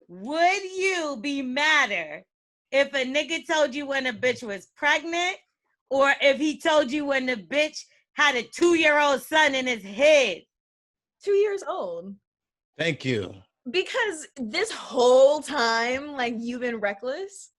[SPEAKER 1] would you be madder if a nigga told you when a bitch was pregnant, or if he told you when the bitch had a 2-year-old son in his head?
[SPEAKER 5] 2 years old.
[SPEAKER 2] Thank you.
[SPEAKER 5] Because this whole time, like, you've been reckless.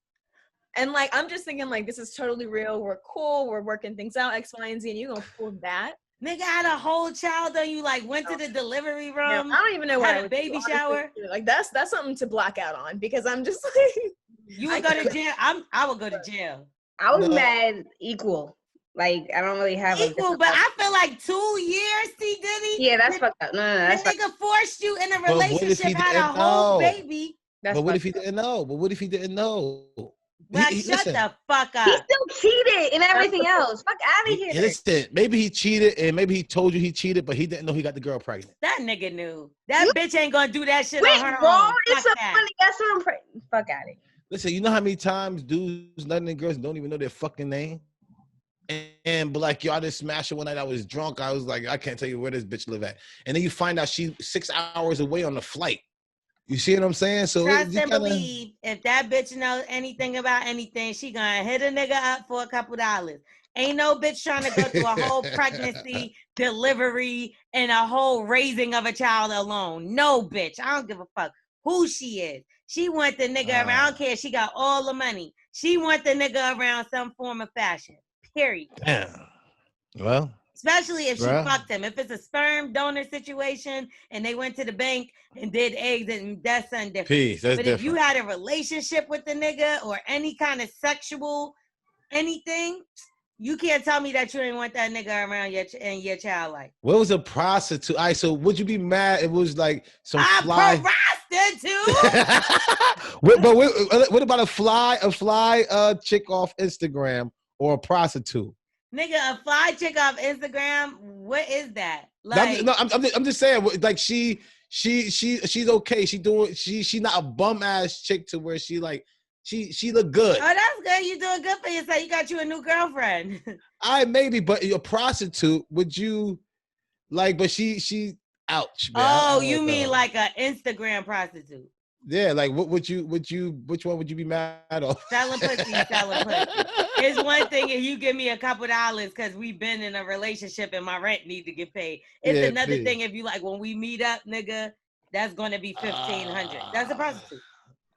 [SPEAKER 5] And, like, I'm just thinking, like, this is totally real. We're cool. We're working things out, X, Y, and Z. And you're going to pull that.
[SPEAKER 1] Nigga had a whole child on you, like, went to the delivery room.
[SPEAKER 5] No, I don't even know what
[SPEAKER 1] had a baby shower.
[SPEAKER 5] Like, that's something to black out on, because I'm just like...
[SPEAKER 1] You would go to jail? I would go to jail.
[SPEAKER 6] I was mad equal. Like, I don't really have
[SPEAKER 1] equal, but I feel like 2 years, T. Diddy.
[SPEAKER 6] Yeah, that's fucked up. No, that's
[SPEAKER 1] the nigga forced you in a relationship, had a whole baby.
[SPEAKER 2] But what if he didn't know?
[SPEAKER 1] Well, shut the fuck up.
[SPEAKER 6] He still cheated and everything else. Fuck out of here.
[SPEAKER 2] Listen, maybe he cheated and maybe he told you he cheated, but he didn't know he got the girl pregnant.
[SPEAKER 1] That nigga knew. That bitch ain't gonna do that shit on her own.
[SPEAKER 6] It's so funny. That's what I'm fuck out of here.
[SPEAKER 2] Listen, you know how many times dudes, nutting and girls don't even know their fucking name? And but like, yo, I just smashed her one night. I was drunk. I was like, I can't tell you where this bitch live at. And then you find out she's 6 hours away on the flight. You see what I'm saying? So
[SPEAKER 1] trust and believe, if that bitch knows anything about anything, she gonna hit a nigga up for a couple dollars. Ain't no bitch trying to go through a whole pregnancy, delivery, and a whole raising of a child alone. No bitch. I don't give a fuck who she is. She want the nigga around. I don't care. She got all the money. She want the nigga around some form of fashion. Period.
[SPEAKER 2] Damn. Well,
[SPEAKER 1] especially if she fucked him. If it's a sperm donor situation and they went to the bank and did eggs, and that's something different.
[SPEAKER 2] Peace, that's different.
[SPEAKER 1] If you had a relationship with the nigga or any kind of sexual anything, you can't tell me that you didn't want that nigga around your child life.
[SPEAKER 2] What was a prostitute? All right, so would you be mad if it was like some fly?
[SPEAKER 1] Prostitute.
[SPEAKER 2] What about a fly chick off Instagram? Or a prostitute?
[SPEAKER 1] Nigga, a fly chick off Instagram. What is that? Like,
[SPEAKER 2] I'm just saying. Like she's okay. She not a bum ass chick to where she look good.
[SPEAKER 1] Oh, that's good. You doing good for yourself. You got you a new girlfriend.
[SPEAKER 2] Maybe, but a prostitute, would you like? But she ouch. Man.
[SPEAKER 1] Oh, you mean like an Instagram prostitute?
[SPEAKER 2] Yeah, like which one would you be mad off?
[SPEAKER 1] Selling pussy. It's one thing if you give me a couple dollars because we've been in a relationship and my rent need to get paid. It's another thing if you like when we meet up, nigga, that's going to be 1,500. That's a prostitute.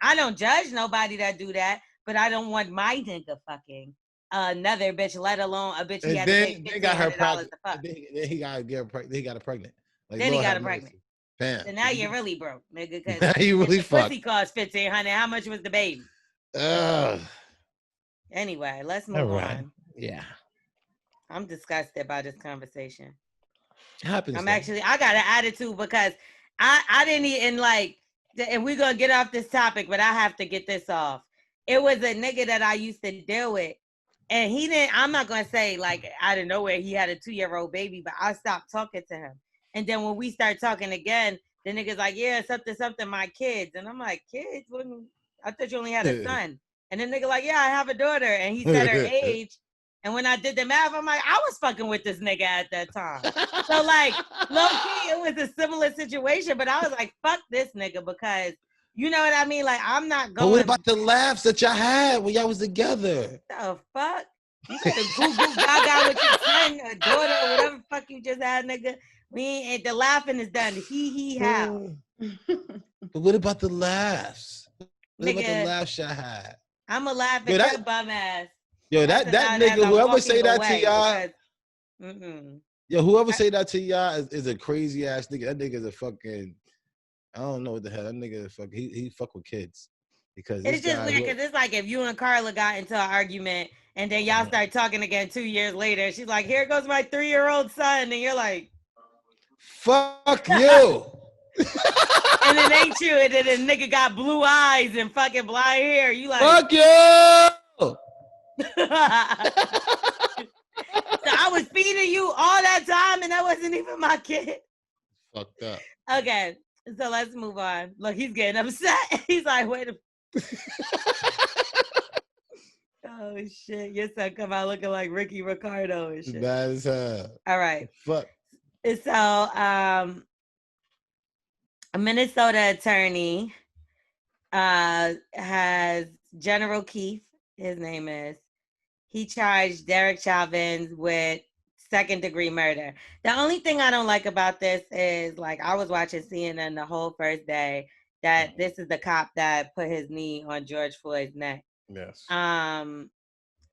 [SPEAKER 1] I don't judge nobody that do that, but I don't want my nigga fucking another bitch, let alone a bitch he had to pay $1,500 to fuck.
[SPEAKER 2] Then he got to get her pregnant. He got her pregnant. Like,
[SPEAKER 1] then
[SPEAKER 2] Lord
[SPEAKER 1] he got
[SPEAKER 2] have
[SPEAKER 1] her pregnant.
[SPEAKER 2] mercy. Bam.
[SPEAKER 1] So now you're really broke, nigga. Because
[SPEAKER 2] now you really
[SPEAKER 1] the
[SPEAKER 2] fucked.
[SPEAKER 1] pussy cost $1,500. How much was the baby? Anyway, let's move on.
[SPEAKER 2] Yeah.
[SPEAKER 1] I'm disgusted by this conversation.
[SPEAKER 2] It happens.
[SPEAKER 1] I got an attitude because I didn't even like, and we're going to get off this topic, but I have to get this off. It was a nigga that I used to deal with. And I'm not going to say like out of nowhere, he had a 2-year-old baby, but I stopped talking to him. And then when we start talking again, the nigga's like, yeah, something, my kids. And I'm like, kids? I thought you only had a son. And the nigga like, yeah, I have a daughter. And he said her age. And when I did the math, I'm like, I was fucking with this nigga at that time. So like, low key, it was a similar situation. But I was like, fuck this nigga because, you know what I mean? Like, I'm not going.
[SPEAKER 2] But what about the laughs that y'all had when y'all was together?
[SPEAKER 1] The fuck? You better goo gaga with your son or daughter or whatever the fuck you just had, nigga. The laughing is done. He how?
[SPEAKER 2] But what about the laughs? What about the laughs y'all had?
[SPEAKER 1] I'm a laugh at your bum ass.
[SPEAKER 2] Yo, that nigga, whoever say that to y'all, yo, whoever say that to y'all is a crazy ass nigga. That nigga is a fucking, I don't know what the hell. That nigga is fucking, he fuck with kids. Because
[SPEAKER 1] it's just weird because it's like if you and Carla got into an argument and then y'all start talking again 2 years later, she's like, here goes my 3-year-old son. And you're like,
[SPEAKER 2] fuck you.
[SPEAKER 1] And it ain't you. And then the nigga got blue eyes and fucking blonde hair. You like,
[SPEAKER 2] fuck you.
[SPEAKER 1] So I was feeding you all that time and that wasn't even my kid.
[SPEAKER 2] Fucked up.
[SPEAKER 1] Okay, so let's move on. Look, he's getting upset. He's like, wait a oh shit, your son come out looking like Ricky Ricardo and shit.
[SPEAKER 2] That is
[SPEAKER 1] all right.
[SPEAKER 2] Fuck.
[SPEAKER 1] So a Minnesota attorney has General Keith, his name is. He charged Derek Chauvin with 2nd-degree murder. The only thing I don't like about this is, like, I was watching CNN the whole first day that this is the cop that put his knee on George Floyd's neck.
[SPEAKER 2] Yes.
[SPEAKER 1] And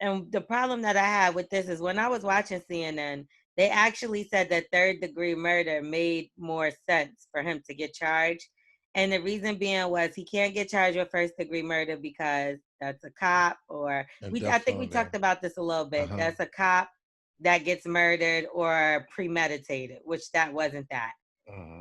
[SPEAKER 1] the problem that I had with this is when I was watching CNN, they actually said that 3rd-degree murder made more sense for him to get charged. And the reason being was he can't get charged with 1st-degree murder because that's a cop I think we talked about this a little bit. That's a cop that gets murdered or premeditated, which that wasn't that.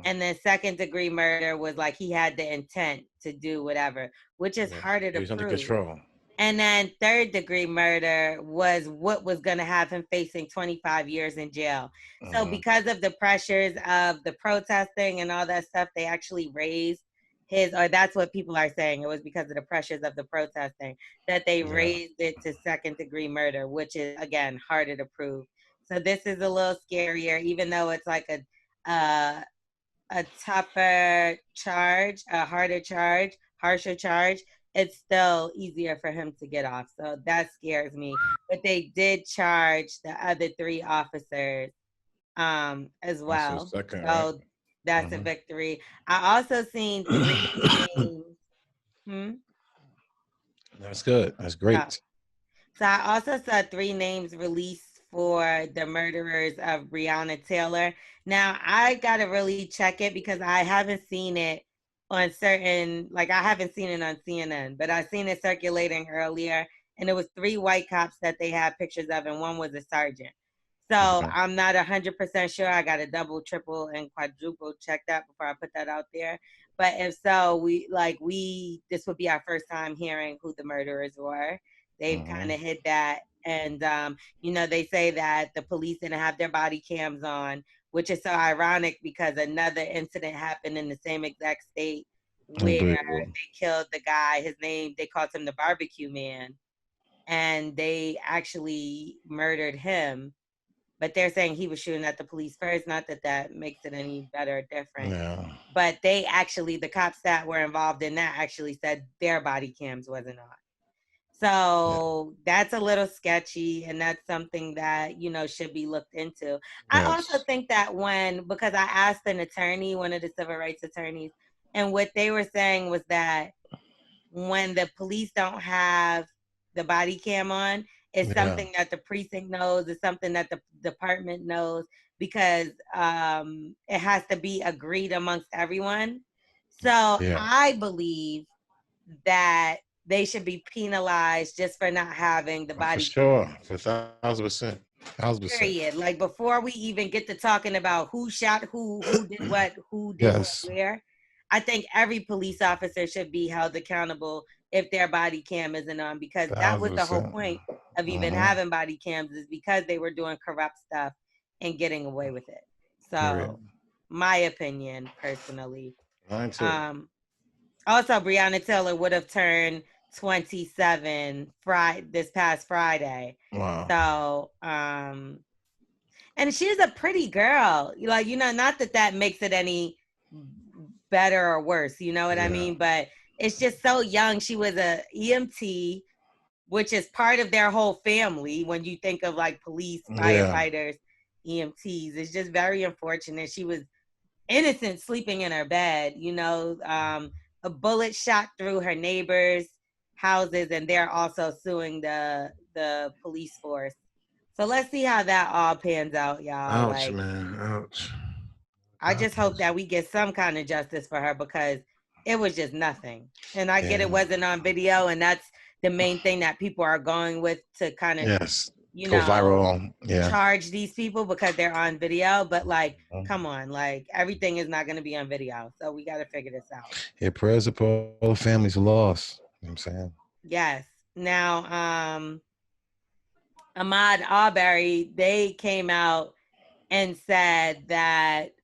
[SPEAKER 1] And then 2nd-degree murder was like he had the intent to do whatever, which is harder to prove.
[SPEAKER 2] Under control.
[SPEAKER 1] And then 3rd-degree murder was what was going to have him facing 25 years in jail. So because of the pressures of the protesting and all that stuff, they actually raised or that's what people are saying. It was because of the pressures of the protesting that they raised it to 2nd-degree murder, which is, again, harder to prove. So this is a little scarier, even though it's like a tougher charge, a harder charge, harsher charge. It's still easier for him to get off. So that scares me. But they did charge the other 3 officers as well.
[SPEAKER 2] Second,
[SPEAKER 1] so right? That's a victory. I also seen 3 names.
[SPEAKER 2] That's good. That's great.
[SPEAKER 1] So I also saw 3 names released for the murderers of Breonna Taylor. Now, I got to really check it because I haven't seen it on I haven't seen it on CNN, but I've seen it circulating earlier. And it was 3 white cops that they had pictures of, and one was a sergeant. So I'm not 100% sure. I got to double, triple, and quadruple check that before I put that out there. But if so, this would be our first time hearing who the murderers were. They've kind of hid that. And, they say that the police didn't have their body cams on, which is so ironic because another incident happened in the same exact state where they killed the guy. His name, they called him the barbecue man. And they actually murdered him. But they're saying he was shooting at the police first. Not that that makes it any better or different.
[SPEAKER 2] No.
[SPEAKER 1] But they actually, the cops that were involved in that actually said their body cams wasn't on. So that's a little sketchy. And that's something that, should be looked into. I also think that because I asked an attorney, one of the civil rights attorneys, And what they were saying was that when the police don't have the body cam on, it's something that the precinct knows, it's something that the department knows, because it has to be agreed amongst everyone. So I believe that they should be penalized just for not having the body
[SPEAKER 2] cam. For 1,000%. 1,000%.
[SPEAKER 1] Period. Like, before we even get to talking about who shot who did what, who did what where, I think every police officer should be held accountable if their body cam isn't on, because that was the whole point of even having body cams, is because they were doing corrupt stuff and getting away with it. So, my opinion, personally.
[SPEAKER 2] Mine too.
[SPEAKER 1] Also, Breonna Taylor would have turned 27 this past Friday.
[SPEAKER 2] Wow.
[SPEAKER 1] So, and she's a pretty girl. Like, not that makes it any better or worse, you know what I mean? But it's just so young. She was a EMT, which is part of their whole family. When you think of like police, firefighters, EMTs, it's just very unfortunate. She was innocent, sleeping in her bed, a bullet shot through her neighbors' houses, and they're also suing the police force. So let's see how that all pans out, y'all.
[SPEAKER 2] Ouch, man. Ouch.
[SPEAKER 1] I just hope that we get some kind of justice for her, because it was just nothing. And I get it wasn't on video, and that's the main thing that people are going with to kind of
[SPEAKER 2] go viral.
[SPEAKER 1] Charge these people because they're on video. But like, come on, like, everything is not going to be on video, so we got to figure this out.
[SPEAKER 2] Yeah, prayers up all the families lost. You know what I'm saying?
[SPEAKER 1] Yes. Now, Ahmaud Arbery, they came out and said that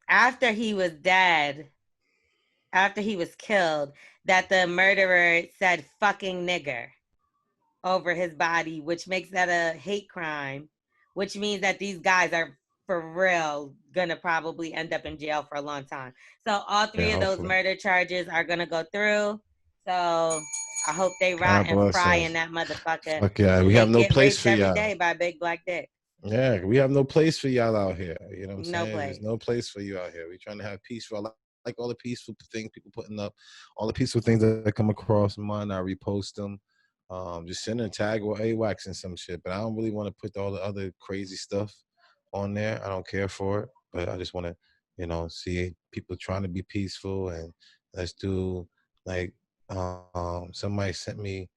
[SPEAKER 1] after he was dead, after he was killed, that the murderer said "fucking nigger" over his body, which makes that a hate crime, which means that these guys are for real gonna probably end up in jail for a long time. So all three of those murder charges are gonna go through. So I hope they rot and fry in that motherfucker.
[SPEAKER 2] Fuck yeah, we have no place for y'all.
[SPEAKER 1] Every day by Big Black Dick.
[SPEAKER 2] Yeah, we have no place for y'all out here. You know what I'm
[SPEAKER 1] No
[SPEAKER 2] saying?
[SPEAKER 1] place.
[SPEAKER 2] There's no place for you out here. We're trying to have peaceful, like all the peaceful things people putting up, all the peaceful things that come across mine. I repost them. Just send a tag or AWACS and some shit. But I don't really want to put all the other crazy stuff on there. I don't care for it. But I just want to, see people trying to be peaceful, and let's do like somebody sent me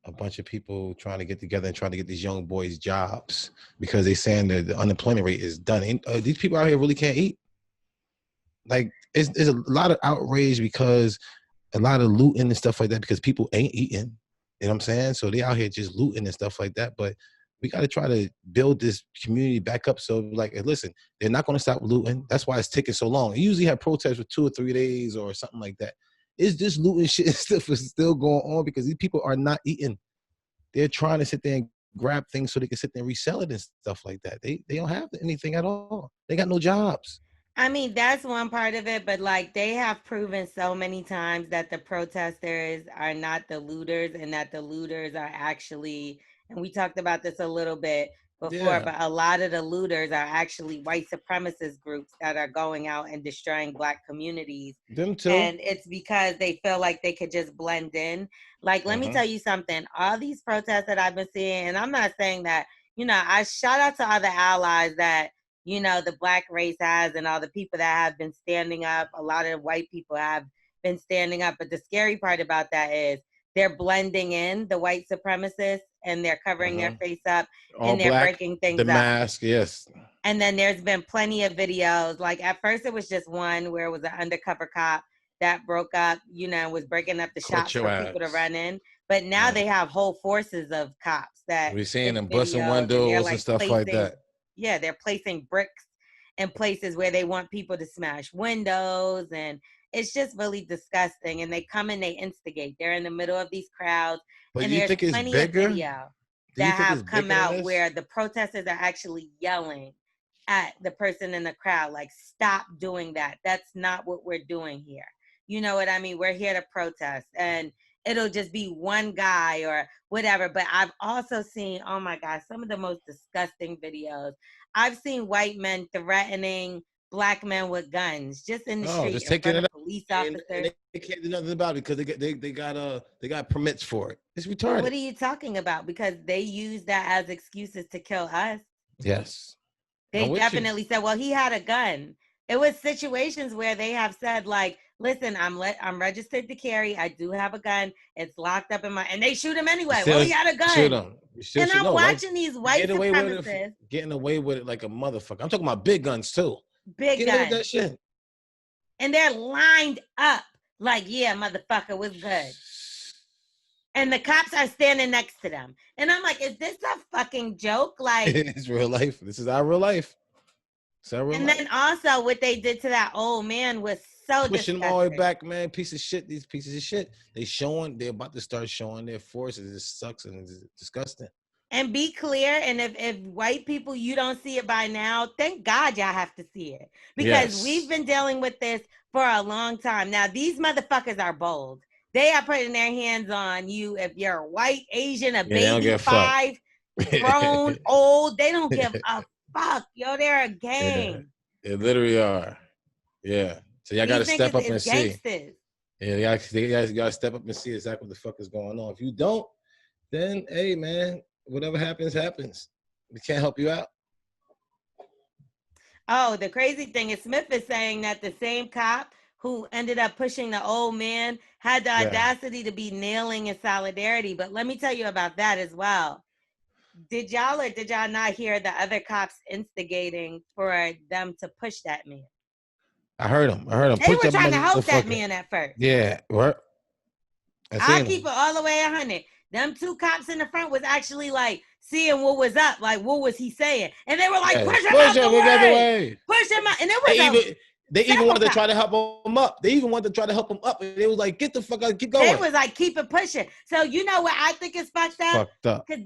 [SPEAKER 2] a bunch of people trying to get together and trying to get these young boys jobs because they saying that the unemployment rate is done. And, these people out here really can't eat. Like, there's a lot of outrage because a lot of looting and stuff like that because people ain't eating. You know what I'm saying? So they out here just looting and stuff like that. But we got to try to build this community back up. So, like, listen, they're not going to stop looting. That's why it's taking so long. You usually have protests for 2 or 3 days or something like that. It's just looting shit and stuff is still going on because these people are not eating. They're trying to sit there and grab things so they can sit there and resell it and stuff like that. They don't have anything at all. They got no jobs.
[SPEAKER 1] I mean, that's one part of it, but like, they have proven so many times that the protesters are not the looters, and that the looters are actually, and we talked about this a little bit before, but a lot of the looters are actually white supremacist groups that are going out and destroying Black communities.
[SPEAKER 2] Them too.
[SPEAKER 1] And it's because they feel like they could just blend in. Like, let me tell you something. All these protests that I've been seeing, and I'm not saying that, I shout out to all the allies that, the Black race has, and all the people that have been standing up. A lot of white people have been standing up. But the scary part about that is they're blending in, the white supremacists, and they're covering their face up,
[SPEAKER 2] all
[SPEAKER 1] and they're
[SPEAKER 2] black,
[SPEAKER 1] breaking things
[SPEAKER 2] the
[SPEAKER 1] up.
[SPEAKER 2] mask, yes.
[SPEAKER 1] And then there's been plenty of videos. Like, at first it was just one where it was an undercover cop that broke up, was breaking up the shops for people to run in. But now they have whole forces of cops that
[SPEAKER 2] we're seeing them busting windows and stuff like that.
[SPEAKER 1] Yeah, they're placing bricks in places where they want people to smash windows, and it's just really disgusting. And they come and they instigate. They're in the middle of these crowds.
[SPEAKER 2] But
[SPEAKER 1] and
[SPEAKER 2] you
[SPEAKER 1] there's
[SPEAKER 2] think it's
[SPEAKER 1] plenty
[SPEAKER 2] bigger?
[SPEAKER 1] of video that have come out where the protesters are actually yelling at the person in the crowd, like, stop doing that. That's not what we're doing here. You know what I mean? We're here to protest. And it'll just be one guy or whatever. But I've also seen, oh my God, some of the most disgusting videos. I've seen white men threatening black men with guns just in the street
[SPEAKER 2] just
[SPEAKER 1] in
[SPEAKER 2] taking
[SPEAKER 1] front
[SPEAKER 2] it
[SPEAKER 1] of
[SPEAKER 2] up.
[SPEAKER 1] police
[SPEAKER 2] And
[SPEAKER 1] officers.
[SPEAKER 2] they can't do nothing about it because they got permits for it. It's retarded.
[SPEAKER 1] What are you talking about? Because they use that as excuses to kill us.
[SPEAKER 2] Yes.
[SPEAKER 1] They definitely said, well, he had a gun. It was situations where they have said, like, listen, I'm registered to carry. I do have a gun. It's locked up in my, and they shoot him anyway. Well, he had a gun.
[SPEAKER 2] Shoot him.
[SPEAKER 1] And I'm watching these white supremacists
[SPEAKER 2] getting away with it like a motherfucker. I'm talking about big guns too.
[SPEAKER 1] Big
[SPEAKER 2] guns. With that shit.
[SPEAKER 1] And they're lined up like, yeah, motherfucker was good. And the cops are standing next to them. And I'm like, is this a fucking joke? Like,
[SPEAKER 2] it's real life. This is our real life.
[SPEAKER 1] Then also what they did to that old man was so
[SPEAKER 2] pushing
[SPEAKER 1] disgusting.
[SPEAKER 2] Him all the way back, man. Piece of shit. These pieces of shit. They're about to start showing their force. It just sucks and it's disgusting.
[SPEAKER 1] And be clear, and if white people, you don't see it by now, thank God y'all have to see it. Because we've been dealing with this for a long time. Now, these motherfuckers are bold. They are putting their hands on you if you're white, Asian, a baby, 5, grown, old. They don't give a fuck. Yo, they're a gang.
[SPEAKER 2] Yeah, they literally are. Yeah. So y'all got to step up and see. Yeah, you got to step up and see exactly what the fuck is going on. If you don't, then, hey, man, whatever happens, happens. We can't help you out.
[SPEAKER 1] Oh, the crazy thing is Smith is saying that the same cop who ended up pushing the old man had the audacity to be kneeling in solidarity. But let me tell you about that as well. Did y'all not hear the other cops instigating for them to push that man?
[SPEAKER 2] I heard him.
[SPEAKER 1] They were trying to help that man at first.
[SPEAKER 2] Yeah, what?
[SPEAKER 1] I'll keep it all the way 100. Them 2 cops in the front was actually like seeing what was up, like what was he saying, and they were like, "Push him out the way, push him out." And
[SPEAKER 2] they even wanted to try to help him up. They even wanted to try to help him up, and they was like, "Get the fuck out, keep going."
[SPEAKER 1] They was like, "Keep it pushing." So you know what I think is fucked up? Because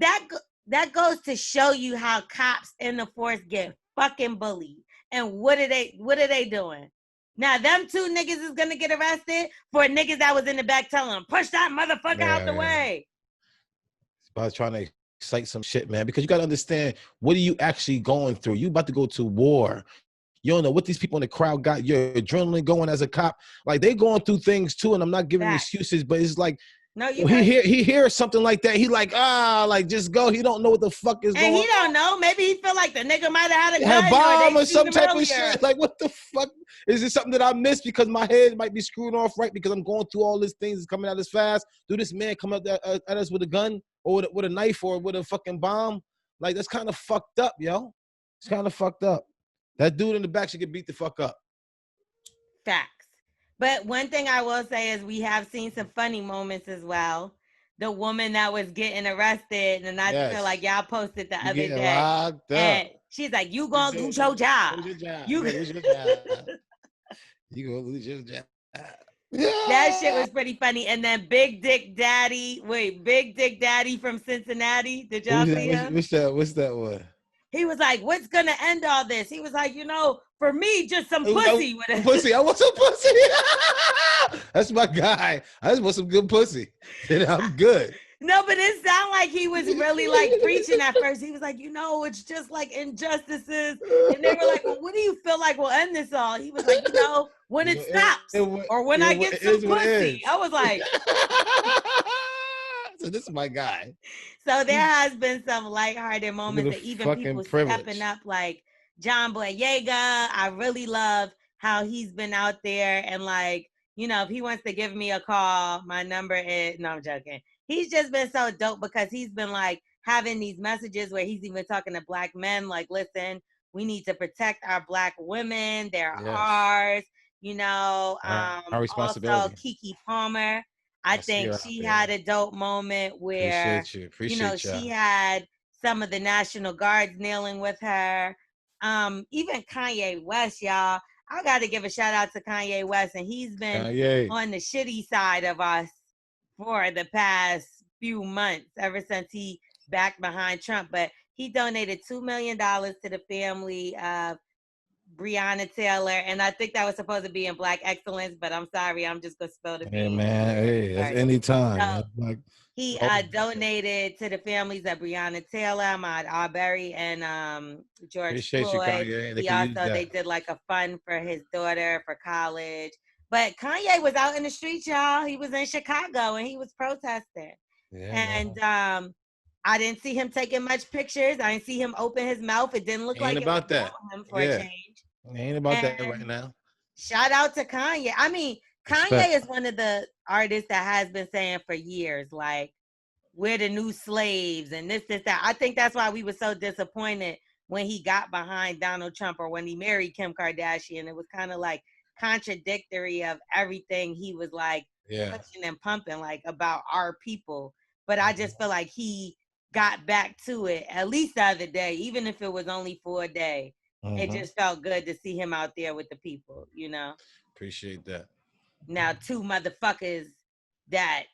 [SPEAKER 1] that goes to show you how cops in the force get fucking bullied. And what are they doing? Now, them 2 niggas is gonna get arrested for niggas that was in the back telling them, push that motherfucker out the way.
[SPEAKER 2] It's about trying to excite some shit, man, because you got to understand, what are you actually going through? You about to go to war. You don't know what these people in the crowd got. Your adrenaline going as a cop. Like, they going through things too, and I'm not giving excuses, but it's like,
[SPEAKER 1] no,
[SPEAKER 2] he hears something like that. He like, just go. He don't know what the fuck is going on.
[SPEAKER 1] And he don't know. Maybe he feel like the nigga might have had a gun
[SPEAKER 2] bomb or some type of shit. Like, what the fuck? Is this something that I missed because my head might be screwed off right because I'm going through all these things that's coming out as fast? Do this man come up at us with a gun or with a knife or with a fucking bomb? Like, that's kind of fucked up, yo. It's kind of fucked up. That dude in the back should get beat the fuck up.
[SPEAKER 1] Facts. But one thing I will say is we have seen some funny moments as well. The woman that was getting arrested, and I feel like y'all posted the other day.
[SPEAKER 2] Locked up.
[SPEAKER 1] And she's like, you gonna lose your job.
[SPEAKER 2] Lose your job.
[SPEAKER 1] You
[SPEAKER 2] lose your job. You gonna lose your job.
[SPEAKER 1] That shit was pretty funny. And then Big Dick Daddy from Cincinnati. Did y'all see him?
[SPEAKER 2] What's that one?
[SPEAKER 1] He was like, what's gonna end all this? He was like, for me, just some pussy.
[SPEAKER 2] Pussy. I want some pussy. That's my guy. I just want some good pussy. And I'm good.
[SPEAKER 1] No, but it sounded like he was really like preaching at first. He was like, it's just like injustices. And they were like, well, what do you feel like will end this all? He was like, when it stops or when I get some pussy. I was like,
[SPEAKER 2] so this is my guy.
[SPEAKER 1] So there has been some lighthearted moments that even people stepping up, like John Boyega. I really love how he's been out there and like, if he wants to give me a call, my number is, no, I'm joking. He's just been so dope because he's been like having these messages where he's even talking to Black men, like, listen, we need to protect our Black women. They're ours,
[SPEAKER 2] our responsibility.
[SPEAKER 1] Also, Keke Palmer. I think she had a dope moment where,
[SPEAKER 2] Appreciate
[SPEAKER 1] she had some of the National Guards kneeling with her. Even Kanye West, y'all. I got to give a shout out to Kanye West, and he's been on the shitty side of us for the past few months, ever since he backed behind Trump. But he donated $2 million to the family of Breonna Taylor, and I think that was supposed to be in Black Excellence, but I'm sorry, I'm just gonna spill the beans.
[SPEAKER 2] Hey man, hey, that's any time.
[SPEAKER 1] So,
[SPEAKER 2] like,
[SPEAKER 1] he donated to the families of Breonna Taylor, Ahmaud Arbery, and George Floyd. They did like a fund for his daughter for college. But Kanye was out in the streets, y'all. He was in Chicago and he was protesting. Yeah, and I didn't see him taking much pictures. I didn't see him open his mouth. It didn't look like it was about him for a change.
[SPEAKER 2] Ain't about that right now.
[SPEAKER 1] Shout out to Kanye. I mean, Kanye is one of the artists that has been saying for years, like, we're the new slaves and this, that. I think that's why we were so disappointed when he got behind Donald Trump or when he married Kim Kardashian. It was kind of like contradictory of everything he was like pushing and pumping like about our people. But I just feel like he got back to it at least the other day, even if it was only for a day. It just felt good to see him out there with the people, you know?
[SPEAKER 2] Appreciate that.
[SPEAKER 1] Now, two motherfuckers that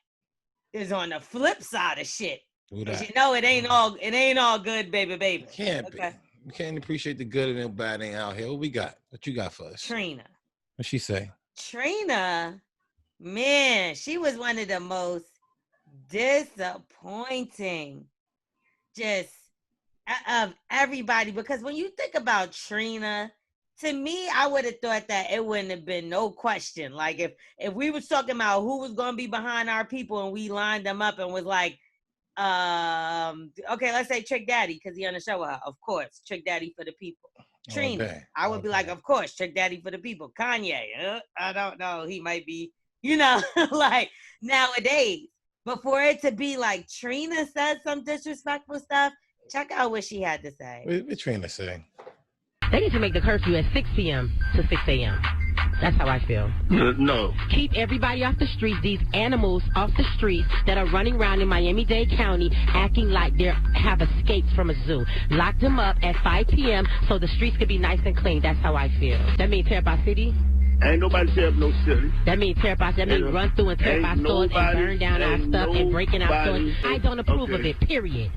[SPEAKER 1] is on the flip side of shit. Because you know it ain't all good, baby.
[SPEAKER 2] Can't be. You can't appreciate the good and the bad ain't out here. What we got? What you got for us?
[SPEAKER 1] Trina.
[SPEAKER 2] What she say?
[SPEAKER 1] Trina, man, she was one of the most disappointing just of everybody, because when you think about Trina, to me, I would have thought that it wouldn't have been no question. Like if we was talking about who was going to be behind our people and we lined them up and was like, okay, let's say Trick Daddy, because he on the show with her. Of course, Trick Daddy for the people. Trina, I would be like, of course, Trick Daddy for the people. Kanye, I don't know. He might be, you know, like nowadays. But for it to be like Trina said some disrespectful stuff, check out what she had to say.
[SPEAKER 2] What Trina say?
[SPEAKER 7] They need to make the curfew at 6 p.m. to 6 a.m. That's how I feel.
[SPEAKER 3] No.
[SPEAKER 7] Keep everybody off the streets, these animals off the streets that are running around in Miami-Dade County acting like they have escaped from a zoo. Lock them up at 5 p.m. so the streets can be nice and clean. That's how I feel. That means tear up our city?
[SPEAKER 3] Ain't nobody tear up no city.
[SPEAKER 7] That means tear up our city. That means run through and tear up our stores and burn down our stuff and break in our stores. I don't approve of it, period.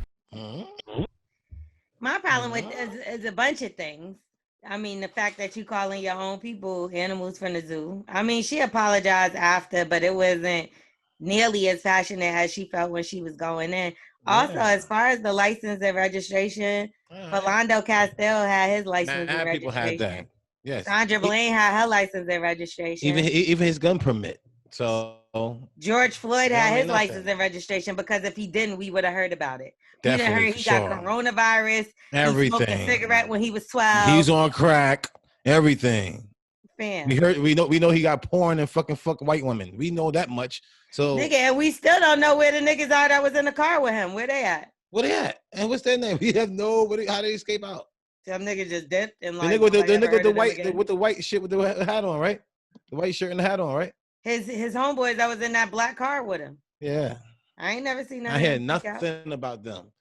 [SPEAKER 1] My problem with is a bunch of things. I mean, the fact that you calling your own people animals from the zoo. I mean, she apologized after, but it wasn't nearly as passionate as she felt when she was going in. Also, as far as the license and registration, Philando Castile had his license and registration. People had that.
[SPEAKER 2] Yes.
[SPEAKER 1] Sandra Bland had her license and registration.
[SPEAKER 2] Even his gun permit. So
[SPEAKER 1] George Floyd had his license and registration, because if he didn't, we would have heard about it. We didn't heard he got coronavirus. Everything. He smoked a cigarette when he was 12.
[SPEAKER 2] He's on crack. Everything.
[SPEAKER 1] Fam.
[SPEAKER 2] We know he got porn and fuck white women. We know that much. So
[SPEAKER 1] nigga, and we still don't know where the niggas are that was in the car with him. Where they at?
[SPEAKER 2] Where they at? And what's their name? We have how they escape out.
[SPEAKER 1] Some nigga just dipped and like
[SPEAKER 2] the nigga with the white shit with the hat on, right? The white shirt and the hat on, right?
[SPEAKER 1] His homeboys that was in that black car with him.
[SPEAKER 2] Yeah.
[SPEAKER 1] I ain't never seen that.
[SPEAKER 2] I heard nothing about them.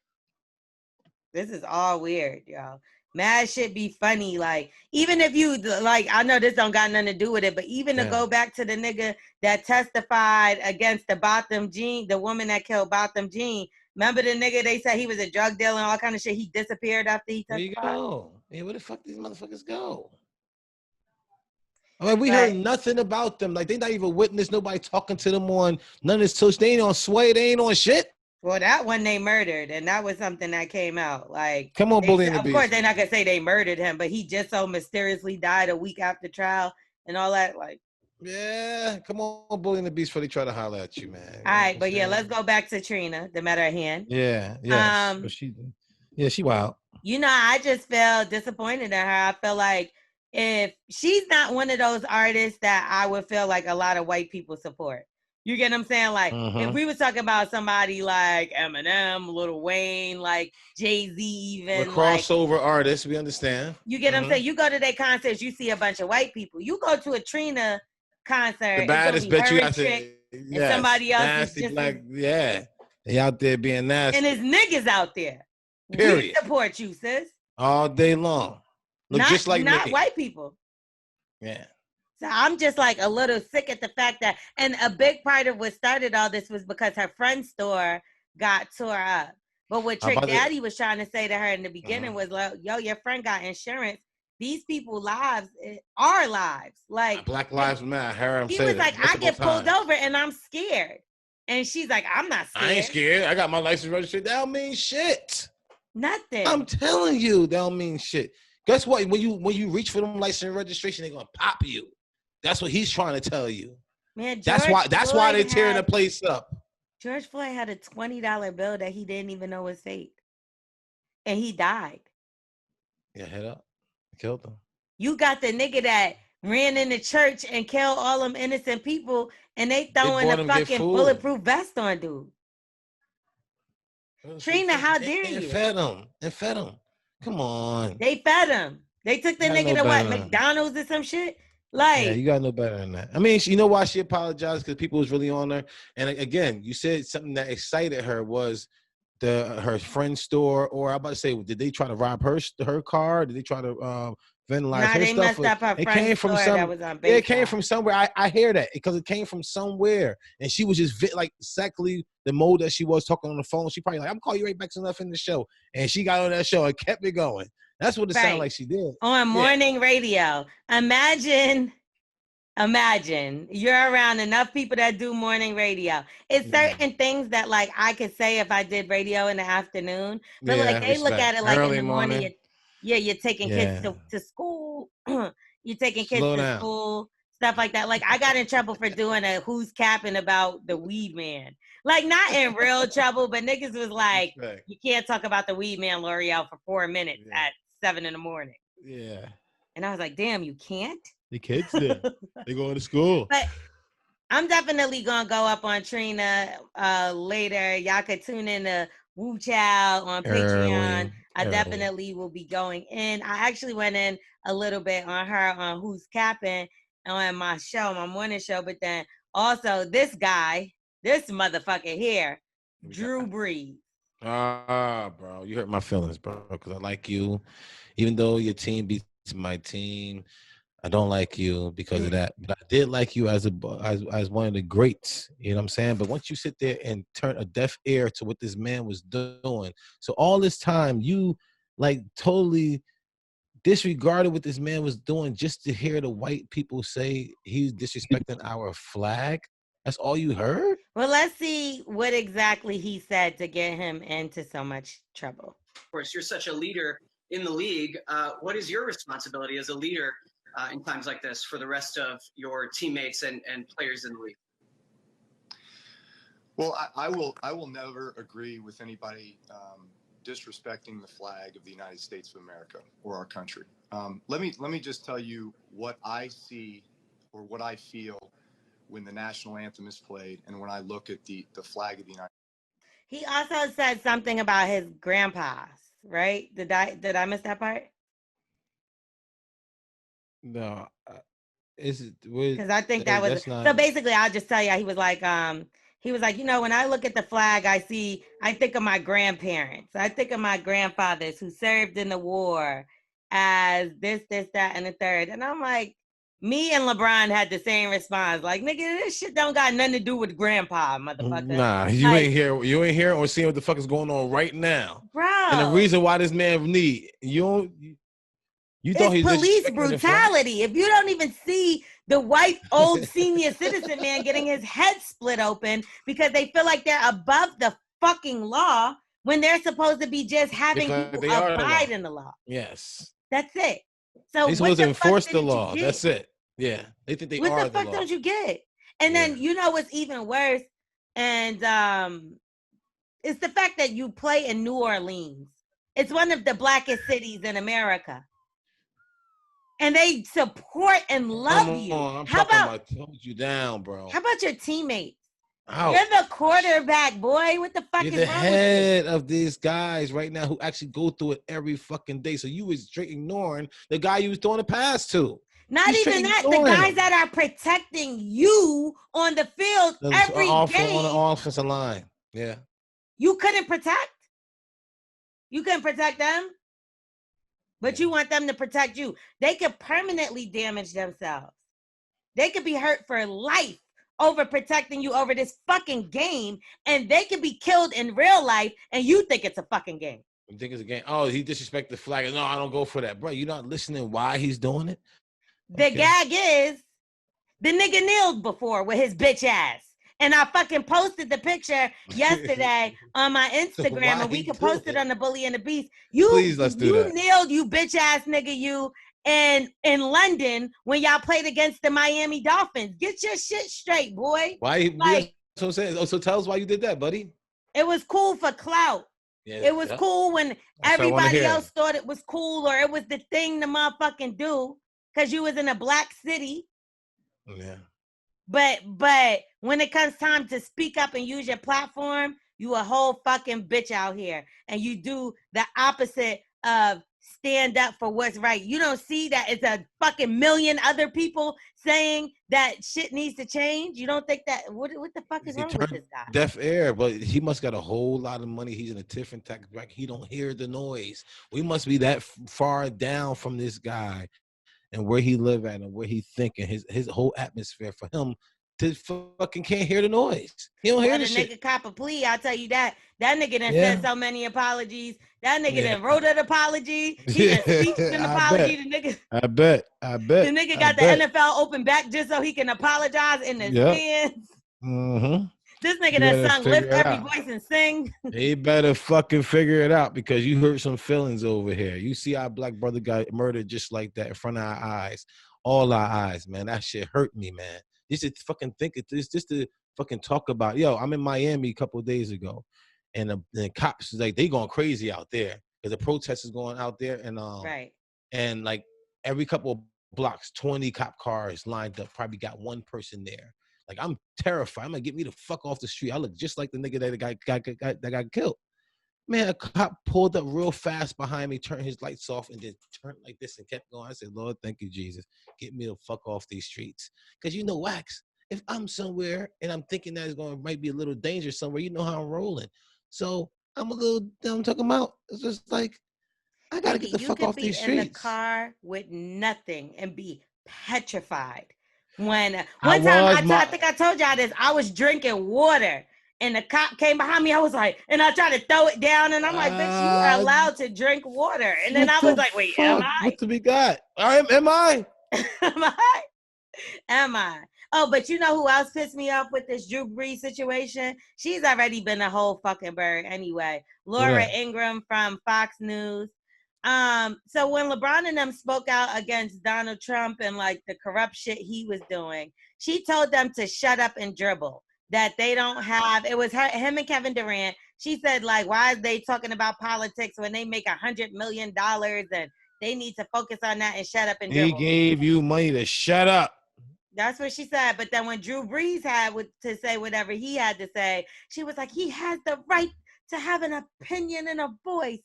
[SPEAKER 1] This is all weird, y'all. Mad shit be funny. Like, even if you, like, I know this don't got nothing to do with it, but even to go back to the nigga that testified against the Botham Jean, the woman that killed Botham Jean. Remember the nigga they said he was a drug dealer and all kind of shit? He disappeared after he testified.
[SPEAKER 2] There you go. Hey, where the fuck these motherfuckers go? I mean, we heard nothing about them. Like, they not even witness. Nobody talking to them on none of this. So they ain't on sway. They ain't on shit.
[SPEAKER 1] Well, that one they murdered, and that was something that came out. Like,
[SPEAKER 2] come on, bullying the beast.
[SPEAKER 1] Of course, they're not gonna say they murdered him, but he just so mysteriously died a week after trial and all that. Like,
[SPEAKER 2] yeah, come on, bullying the beast before they try to holler at you, man.
[SPEAKER 1] All right, but yeah, let's go back to Trina, the matter at hand.
[SPEAKER 2] Yeah, she wild.
[SPEAKER 1] You know, I just feel disappointed in her. I feel like if she's not one of those artists that I would feel like a lot of white people support. You get what I'm saying? Like, if we was talking about somebody like Eminem, Lil Wayne, like Jay-Z even.
[SPEAKER 2] The crossover artists, we understand.
[SPEAKER 1] You get what I'm saying? You go to their concerts, you see a bunch of white people. You go to a Trina concert,
[SPEAKER 2] the baddest bitch you got to,
[SPEAKER 1] and somebody else
[SPEAKER 2] nasty,
[SPEAKER 1] is just
[SPEAKER 2] like, they out there being nasty.
[SPEAKER 1] And there's niggas out there.
[SPEAKER 2] Period.
[SPEAKER 1] We support you, sis.
[SPEAKER 2] All day long. Look just like
[SPEAKER 1] not
[SPEAKER 2] Nicki.
[SPEAKER 1] White people.
[SPEAKER 2] Yeah.
[SPEAKER 1] So I'm just like a little sick at the fact that, and a big part of what started all this was because her friend's store got tore up. But what Trick Daddy was trying to say to her in the beginning was like, yo, your friend got insurance. these people's lives are lives. Like
[SPEAKER 2] Black Lives Matter. I heard him
[SPEAKER 1] he
[SPEAKER 2] say
[SPEAKER 1] was
[SPEAKER 2] that
[SPEAKER 1] like, I get pulled
[SPEAKER 2] times.
[SPEAKER 1] over and I'm scared. And she's like, I'm not scared.
[SPEAKER 2] I ain't scared. I got my license registered. That don't mean shit.
[SPEAKER 1] Nothing.
[SPEAKER 2] I'm telling you, that don't mean shit. Guess what? When you reach for them license registration, they're gonna pop you. That's what he's trying to tell you.
[SPEAKER 1] Man,
[SPEAKER 2] that's why they're tearing the place up.
[SPEAKER 1] George Floyd had a $20 bill that he didn't even know was fake. And he died.
[SPEAKER 2] Yeah, head up. Killed him.
[SPEAKER 1] You got the nigga that ran in the church and killed all them innocent people, and they throwing a fucking bulletproof vest on dude. Trina, how dare you?
[SPEAKER 2] And fed him. Come on.
[SPEAKER 1] They fed him. They took the nigga to what? McDonald's or some shit? Like,
[SPEAKER 2] yeah, you got no better than that. I mean, you know why she apologized? Because people was really on her. And again, you said something that excited her was her friend's store, or I'm about to say, did they try to rob her car? Did they try to vandalize her
[SPEAKER 1] they
[SPEAKER 2] stuff?
[SPEAKER 1] Messed up her
[SPEAKER 2] it came from
[SPEAKER 1] that was on
[SPEAKER 2] it came from somewhere. I hear that because it came from somewhere, and she was just like exactly the mode that she was talking on the phone. She probably like, I'm gonna call you right back soon enough in the show, and she got on that show and kept it going. That's what it sounded like she did
[SPEAKER 1] on morning radio. Imagine you're around enough people that do morning radio. It's certain things that like I could say if I did radio in the afternoon, but like they look at it like
[SPEAKER 2] early
[SPEAKER 1] in the morning. You're taking kids to school. You're taking kids to school, stuff like that. Like I got in trouble for doing a who's capping about the weed man. Like not in real trouble, but niggas was like, you can't talk about the weed man L'Oreal for 4 minutes at 7 a.m.
[SPEAKER 2] Yeah.
[SPEAKER 1] And I was like, damn, you can't?
[SPEAKER 2] The kids there. They going to school.
[SPEAKER 1] But I'm definitely gonna go up on Trina later. Y'all could tune in to Woo Chow on Patreon. I definitely will be going in. I actually went in a little bit on her on Who's Capping on my show, my morning show. But then also this guy, this motherfucker here, Drew Brees.
[SPEAKER 2] Bro, you hurt my feelings, bro, because I like you. Even though your team beats my team, I don't like you because of that. But I did like you as one of the greats. You know what I'm saying? But once you sit there and turn a deaf ear to what this man was doing, so all this time you like totally disregarded what this man was doing just to hear the white people say he's disrespecting our flag. That's all you heard?
[SPEAKER 1] Well, let's see what exactly he said to get him into so much trouble.
[SPEAKER 8] Of course, you're such a leader in the league. What is your responsibility as a leader in times like this for the rest of your teammates and players in the league?
[SPEAKER 9] Well, I will never agree with anybody disrespecting the flag of the United States of America or our country. Let me just tell you what I see or what I feel when the national anthem is played and when I look at the flag of the United States.
[SPEAKER 1] He also said something about his grandpas, right? Did I miss that part?
[SPEAKER 2] No,
[SPEAKER 1] because I think that was so. Basically, I'll just tell you, he was like, you know, when I look at the flag, I think of my grandparents. I think of my grandfathers who served in the war as this, that, and the third. And I'm like, me and LeBron had the same response. Like, nigga, this shit don't got nothing to do with grandpa, motherfucker.
[SPEAKER 2] Nah, you ain't here or seeing what the fuck is going on right now,
[SPEAKER 1] bro.
[SPEAKER 2] And the reason why this man you thought he's
[SPEAKER 1] police brutality. If you don't even see the white old senior citizen man getting his head split open because they feel like they're above the fucking law when they're supposed to be just having people abide in the law.
[SPEAKER 2] Yes.
[SPEAKER 1] That's it. So
[SPEAKER 2] they're supposed to enforce the law. That's it. Yeah. They think they are the law.
[SPEAKER 1] What the fuck don't you get? And then you know what's even worse? And it's the fact that you play in New Orleans. It's one of the blackest cities in America. And they support and love you.
[SPEAKER 2] How about hold you down, bro?
[SPEAKER 1] How about your teammates? Ouch. You're the quarterback, boy. What the fuck is wrong with you? You're the
[SPEAKER 2] head of these guys right now who actually go through it every fucking day. So you was straight ignoring the guy you was throwing the pass to.
[SPEAKER 1] Not even that. The guys that are protecting you on the field every game.
[SPEAKER 2] On the offensive line. Yeah.
[SPEAKER 1] You couldn't protect? You couldn't protect them? But you want them to protect you. They could permanently damage themselves. They could be hurt for life over protecting you over this fucking game, and they could be killed in real life, and you think it's a fucking game.
[SPEAKER 2] You think it's a game? Oh, he disrespected the flag. No, I don't go for that, bro. You're not listening why he's doing it?
[SPEAKER 1] The gag is the nigga kneeled before with his bitch ass. And I fucking posted the picture yesterday on my Instagram, and we could post it on the Bully and the Beast.
[SPEAKER 2] Please, let's do that.
[SPEAKER 1] You kneeled, you bitch ass nigga, you in London when y'all played against the Miami Dolphins. Get your shit straight, boy.
[SPEAKER 2] Why?
[SPEAKER 1] Like,
[SPEAKER 2] that's what I'm saying. Oh, so tell us why you did that, buddy.
[SPEAKER 1] It was cool for clout. Yeah, it was cool when everybody else thought it was cool, or it was the thing to motherfucking do because you was in a black city.
[SPEAKER 2] Yeah.
[SPEAKER 1] But when it comes time to speak up and use your platform, you a whole fucking bitch out here, and you do the opposite of stand up for what's right. You don't see that it's a fucking million other people saying that shit needs to change. You don't think that what the fuck is wrong with this guy?
[SPEAKER 2] Deaf air, but he must got a whole lot of money. He's in a different tax bracket. He don't hear the noise. We must be that far down from this guy and where he live at and where he thinking, his whole atmosphere for him to fucking can't hear the noise. He don't hear the shit.
[SPEAKER 1] Nigga cop a plea, I'll tell you that. That nigga done said so many apologies. That nigga done wrote an apology. He done speaks an apology.
[SPEAKER 2] I bet.
[SPEAKER 1] The nigga got the NFL open back just so he can apologize in the stands.
[SPEAKER 2] Mm-hmm.
[SPEAKER 1] This nigga done sung Lift Every Voice and Sing.
[SPEAKER 2] He better fucking figure it out because you hurt some feelings over here. You see our black brother got murdered just like that in front of our eyes. All our eyes, man. That shit hurt me, man. Just to fucking think it. Just to fucking talk about. Yo, I'm in Miami a couple of days ago, and the cops like they going crazy out there because the protesters going out there, and
[SPEAKER 1] right,
[SPEAKER 2] and like every couple of blocks, 20 cop cars lined up. Probably got one person there. Like I'm terrified. I'm gonna get me the fuck off the street. I look just like the nigga that got killed. Man, a cop pulled up real fast behind me, turned his lights off, and then turned like this and kept going. I said, Lord, thank you, Jesus. Get me the fuck off these streets. Because you know, Wax, if I'm somewhere and I'm thinking that might be a little dangerous somewhere, you know how I'm rolling. So I'm talking about, it's just like, I got to get the fuck off these streets. You could be in the
[SPEAKER 1] car with nothing and be petrified. One time, I think I told y'all this, I was drinking water. And the cop came behind me. I was like, and I tried to throw it down. And I'm like, bitch, you are allowed to drink water. And then I was like, wait, am I?
[SPEAKER 2] What do we got? Am I?
[SPEAKER 1] Am I? Oh, but you know who else pissed me off with this Drew Brees situation? She's already been a whole fucking bird anyway. Laura Ingraham from Fox News. So when LeBron and them spoke out against Donald Trump and like the corrupt shit he was doing, she told them to shut up and dribble. That they don't have, it was him and Kevin Durant. She said, like, why are they talking about politics when they make $100 million and they need to focus on that and shut up and dribble.
[SPEAKER 2] He gave you money to shut up.
[SPEAKER 1] That's what she said. But then when Drew Brees had to say whatever he had to say, she was like, he has the right to have an opinion and a voice.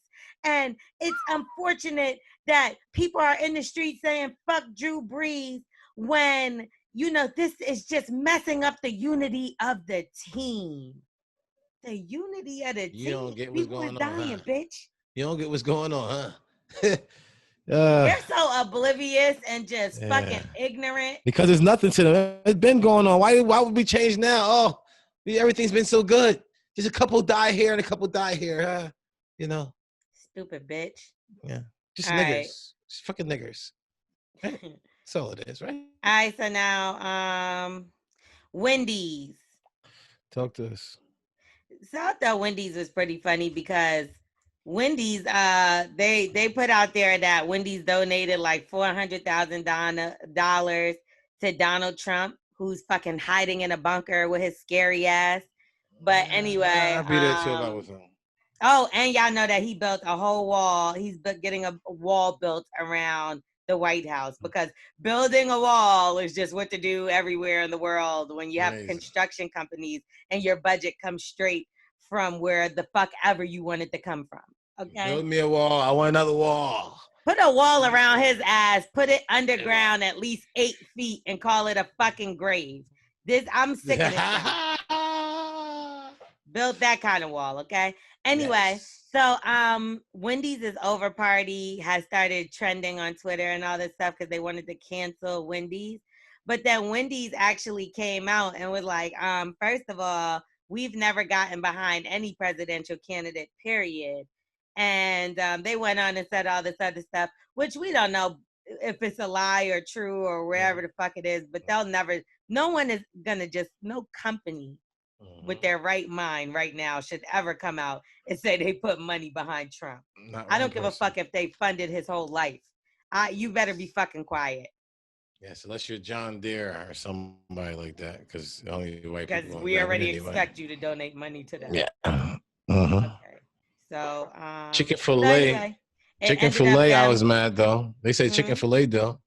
[SPEAKER 1] And it's unfortunate that people are in the street saying, fuck Drew Brees when... You know, this is just messing up the unity of the team. The unity of the team.
[SPEAKER 2] You don't get what's going on,
[SPEAKER 1] dying, bitch.
[SPEAKER 2] You don't get what's going on, huh?
[SPEAKER 1] They're so oblivious and just fucking ignorant.
[SPEAKER 2] Because there's nothing to them. It's been going on. Why would we change now? Oh, everything's been so good. Just a couple die here and a couple die here, huh? You know.
[SPEAKER 1] Stupid bitch.
[SPEAKER 2] Yeah. Just all niggers. Right. Just fucking niggers. Right? That's all it is, right?
[SPEAKER 1] All right, so now Wendy's.
[SPEAKER 2] Talk to us.
[SPEAKER 1] So I thought Wendy's was pretty funny because Wendy's they put out there that Wendy's donated like $400,000 to Donald Trump, who's fucking hiding in a bunker with his scary ass. But anyway,
[SPEAKER 2] I'll be there too if I was him.
[SPEAKER 1] Oh, and y'all know that he built a whole wall. He's getting a wall built around the White House because building a wall is just what to do everywhere in the world when you have construction companies and your budget comes straight from where the fuck ever you want it to come from. Okay.
[SPEAKER 2] Build me a wall. I want another wall.
[SPEAKER 1] Put a wall around his ass. Put it underground at least 8 feet and call it a fucking grave. I'm sick of this. Build that kind of wall, okay? Anyway, so Wendy's over party has started trending on Twitter and all this stuff because they wanted to cancel Wendy's. But then Wendy's actually came out and was like, first of all, we've never gotten behind any presidential candidate, period. And they went on and said all this other stuff, which we don't know if it's a lie or true or wherever the fuck it is, but they'll never, no one is gonna just, no company with their right mind right now should ever come out and say they put money behind Trump. I don't give a fuck if they funded his whole life. You better be fucking quiet.
[SPEAKER 2] Yes, unless you're John Deere or somebody like that, because only white people.
[SPEAKER 1] Because we already expect you to donate money to them.
[SPEAKER 2] Yeah.
[SPEAKER 1] Okay. So
[SPEAKER 2] chicken fillet. So anyway, chicken fillet. I was mad though. They say chicken fillet though.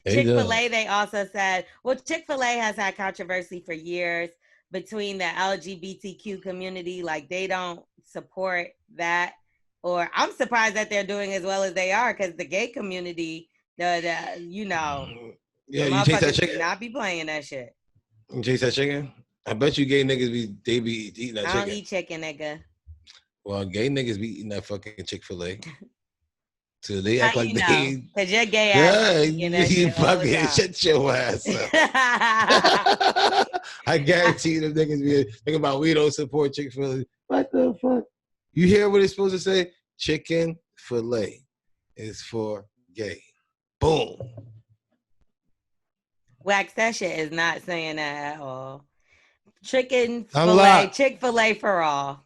[SPEAKER 1] Chick-fil-A, they also said, well, Chick-fil-A has had controversy for years between the LGBTQ community. Like, they don't support that. Or I'm surprised that they're doing as well as they are, because the gay community, you know,
[SPEAKER 2] yeah, you taste that chicken?
[SPEAKER 1] Not be playing that shit.
[SPEAKER 2] You taste that chicken? I bet you gay niggas be eating that chicken.
[SPEAKER 1] I don't eat chicken, nigga.
[SPEAKER 2] Well, gay niggas be eating that fucking Chick-fil-A. So they act like
[SPEAKER 1] they, because you're gay ass.
[SPEAKER 2] Yeah, you fucking shut your ass up. I guarantee you them niggas be thinking about we don't support Chick-fil-A. What the fuck? You hear what it's supposed to say? Chicken fillet is for gay. Boom.
[SPEAKER 1] Wax, that shit is not saying that at all. Chicken fillet, Chick-fil-A for all.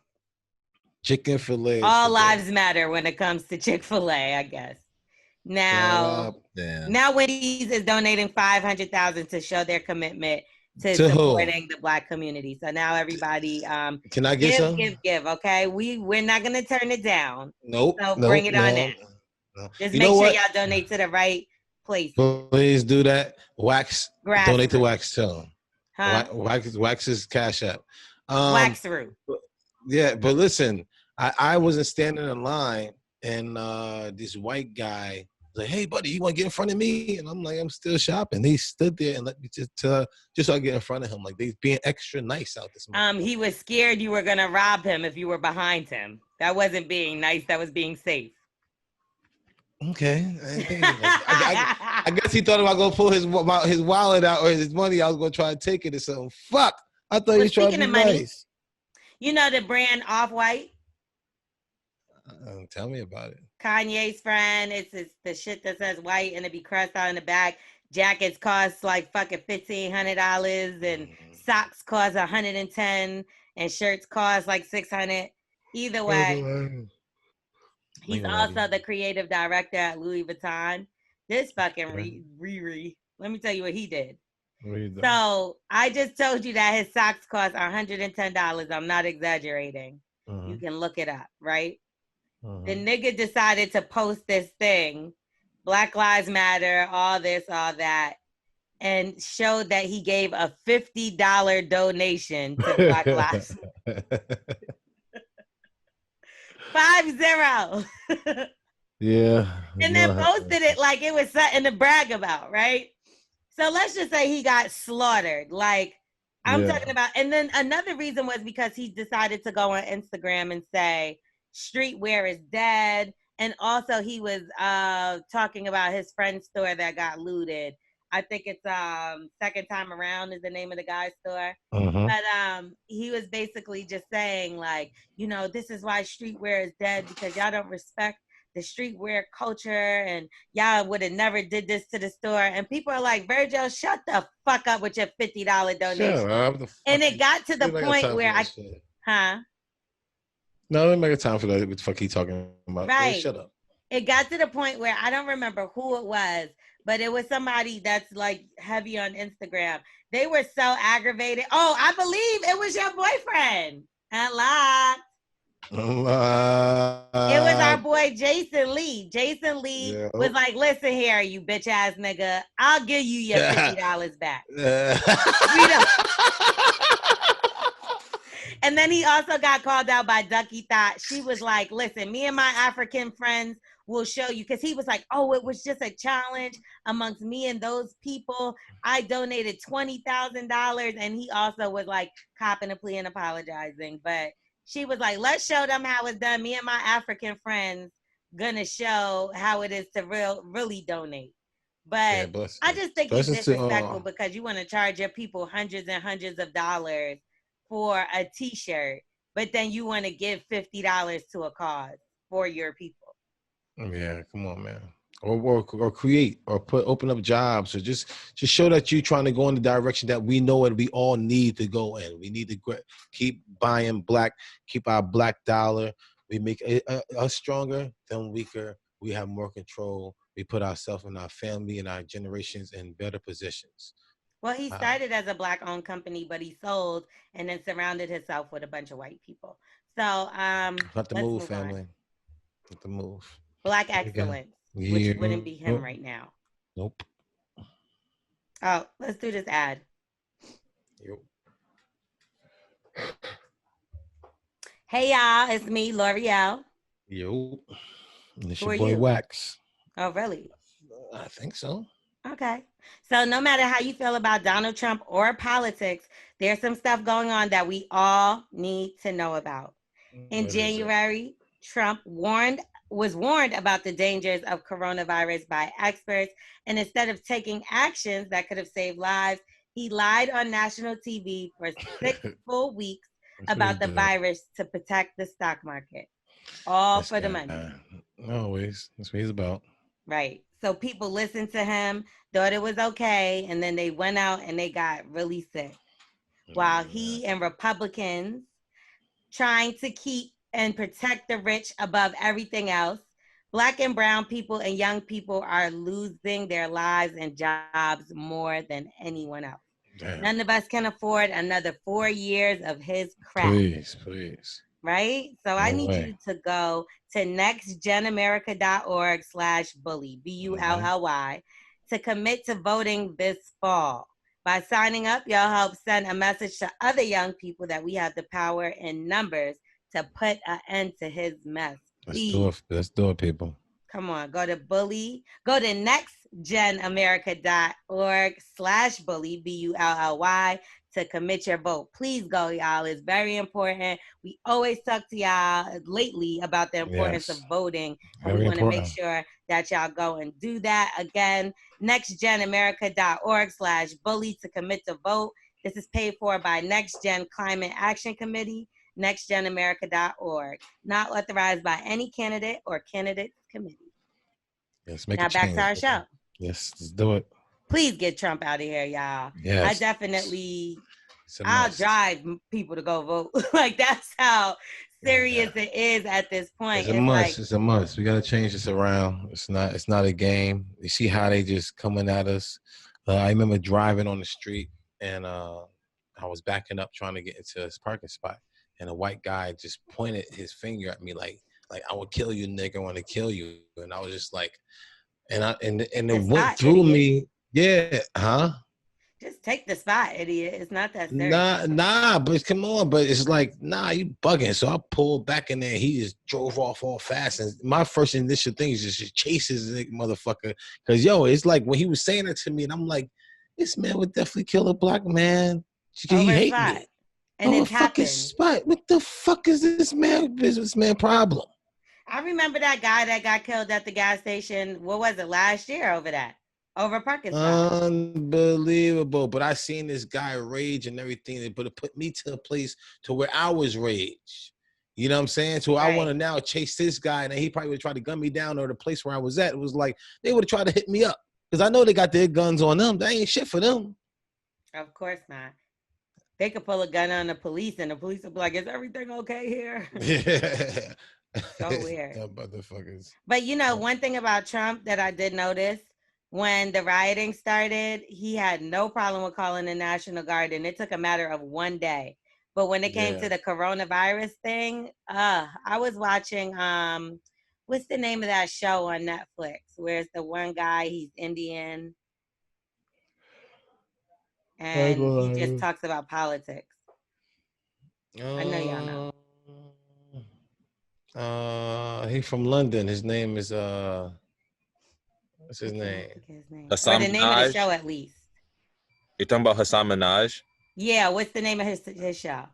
[SPEAKER 2] Chicken fillet.
[SPEAKER 1] All lives matter when it comes to Chick-fil-A, I guess. Now Wendy's is donating $500,000 to show their commitment to supporting the Black community. So now everybody,
[SPEAKER 2] can I get some?
[SPEAKER 1] Give. Okay, we're not gonna turn it down.
[SPEAKER 2] Nope.
[SPEAKER 1] So bring it on in. Just make sure y'all donate to the right place.
[SPEAKER 2] Please do that. Wax. Donate to Wax too.
[SPEAKER 1] Huh?
[SPEAKER 2] Wax's Cash App.
[SPEAKER 1] Wax through.
[SPEAKER 2] Yeah, but listen, I wasn't standing in line, and this white guy was like, "Hey, buddy, you want to get in front of me?" And I'm like, "I'm still shopping." He stood there and let me just so I get in front of him. Like, they being extra nice out this morning.
[SPEAKER 1] He was scared you were gonna rob him if you were behind him. That wasn't being nice. That was being safe.
[SPEAKER 2] Okay. I guess he thought if I go pull his wallet out or his money, I was gonna try to take it or something. Fuck! I thought he was trying to be nice.
[SPEAKER 1] You know the brand Off-White?
[SPEAKER 2] Tell me about it.
[SPEAKER 1] Kanye's friend. It's the shit that says white and it be crossed out in the back. Jackets cost like fucking $1,500 and socks cost $110 and shirts cost like $600. Either way, he's also the creative director at Louis Vuitton. This fucking Riri. Let me tell you what he did. So I just told you that his socks cost $110. I'm not exaggerating. You can look it up, right? The nigga decided to post this thing, Black Lives Matter, all this, all that, and showed that he gave a $50 donation to Black Lives. 50.
[SPEAKER 2] Yeah.
[SPEAKER 1] And then posted it like it was something to brag about, right? So let's just say he got slaughtered. Like, I'm talking about, and then another reason was because he decided to go on Instagram and say, streetwear is dead. And also he was talking about his friend's store that got looted. I think it's Second Time Around is the name of the guy's store. But he was basically just saying, like, you know, this is why streetwear is dead, because y'all don't respect the streetwear culture, and y'all would have never did this to the store. And people are like, Virgil, shut the fuck up with your $50 donation. And it got to the point where
[SPEAKER 2] No, I don't make a time for that. What the fuck he talking about?
[SPEAKER 1] Right.
[SPEAKER 2] Hey, shut up.
[SPEAKER 1] It got to the point where I don't remember who it was, but it was somebody that's like heavy on Instagram. They were so aggravated. Oh, I believe it was your boyfriend. Hello. It was our boy Jason Lee. Jason Lee was like, listen here, you bitch ass nigga. I'll give you your $50 back. And then he also got called out by Ducky Thought. She was like, listen, me and my African friends will show you. Because he was like, oh, it was just a challenge amongst me and those people. I donated $20,000. And he also was like copping a plea and apologizing. But she was like, let's show them how it's done. Me and my African friends gonna show how it is to really donate. But I just think it's disrespectful because you want to charge your people hundreds and hundreds of dollars for a t-shirt, but then you want to give $50 to a cause for your people.
[SPEAKER 2] Yeah, come on, man. Or create or open up jobs, or just show that you're trying to go in the direction that we know and we all need to go in. We need to keep buying black, keep our black dollar. We make us stronger, them weaker. We have more control. We put ourselves and our family and our generations in better positions.
[SPEAKER 1] Well, he started as a black-owned company, but he sold and then surrounded himself with a bunch of white people. So
[SPEAKER 2] not the move, family.
[SPEAKER 1] On.
[SPEAKER 2] Not the move.
[SPEAKER 1] Black excellence, which wouldn't be him right now.
[SPEAKER 2] Nope.
[SPEAKER 1] Oh, let's do this ad.
[SPEAKER 2] Yep.
[SPEAKER 1] Hey, y'all. It's me, L'Oreal.
[SPEAKER 2] Yo. And it's your boy, Wax.
[SPEAKER 1] Oh, really?
[SPEAKER 2] I think so.
[SPEAKER 1] Okay. So no matter how you feel about Donald Trump or politics, there's some stuff going on that we all need to know about. In January, Trump was warned about the dangers of coronavirus by experts, and instead of taking actions that could have saved lives, he lied on national TV for 6 full weeks about the virus to protect the stock market. All for the money.
[SPEAKER 2] Always. That's what he's about.
[SPEAKER 1] Right. So people listened to him, thought it was okay, and then they went out and they got really sick. While he and Republicans trying to keep and protect the rich above everything else, Black and brown people and young people are losing their lives and jobs more than anyone else. Damn. None of us can afford another 4 years of his crap.
[SPEAKER 2] Please.
[SPEAKER 1] Right? So I need you to go to nextgenamerica.org/bully, BULLY, to commit to voting this fall. By signing up, y'all help send a message to other young people that we have the power in numbers to put an end to his mess.
[SPEAKER 2] Let's do it, people.
[SPEAKER 1] Come on, go to nextgenamerica.org/bully, BULLY, to commit your vote. Please go, y'all. It's very important. We always talk to y'all lately about the importance of voting, and we want to make sure that y'all go and do that. Again, nextgenamerica.org/bully to commit to vote. This is paid for by Next Gen Climate Action Committee, nextgenamerica.org. Not authorized by any candidate or candidates committee.
[SPEAKER 2] Yes, make
[SPEAKER 1] now back to our show.
[SPEAKER 2] Yes, let's do it.
[SPEAKER 1] Please get Trump out of here, y'all.
[SPEAKER 2] Yes.
[SPEAKER 1] I definitely, I'll drive people to go vote. Like, that's how serious it is at this point.
[SPEAKER 2] It's a must. It's a must. We got to change this around. It's not a game. You see how they just coming at us. I remember driving on the street, and I was backing up trying to get into this parking spot, and a white guy just pointed his finger at me like I will kill you, nigga. I want to kill you. And I was just like, and it went through me. Yeah, huh?
[SPEAKER 1] Just take the spot, idiot. It's not that serious.
[SPEAKER 2] Nah, but come on. But it's like, nah, you bugging. So I pulled back in there. He just drove off all fast. And my first initial thing is just chase this motherfucker. Because, it's like when he was saying it to me, and I'm like, this man would definitely kill a black man. He hate me.
[SPEAKER 1] And it happened.
[SPEAKER 2] Spot. What the fuck is this businessman problem?
[SPEAKER 1] I remember that guy that got killed at the gas station. What was it, last year over a parking spot?
[SPEAKER 2] Unbelievable. But I seen this guy rage and everything, but it put me to a place to where I was rage. You know what I'm saying? So I want to now chase this guy, and he probably would try to gun me down, or the place where I was at. It was like they would have tried to hit me up because I know they got their guns on them. That ain't shit for them.
[SPEAKER 1] Of course not. They could pull a gun on the police, and the police will be like, "Is everything okay here?"
[SPEAKER 2] Yeah.
[SPEAKER 1] So weird.
[SPEAKER 2] Motherfuckers.
[SPEAKER 1] But one thing about Trump that I did notice, when the rioting started, he had no problem with calling the National Guard, and it took a matter of one day. But when it came to the coronavirus thing, I was watching, what's the name of that show on Netflix? Where's the one guy, he's Indian, and he just talks about politics. I know y'all know.
[SPEAKER 2] He's from London. His name is what's his name?
[SPEAKER 1] Hassan or the name of the show, at least.
[SPEAKER 4] You're talking about Hassan Minaj?
[SPEAKER 1] Yeah, what's the name of his show?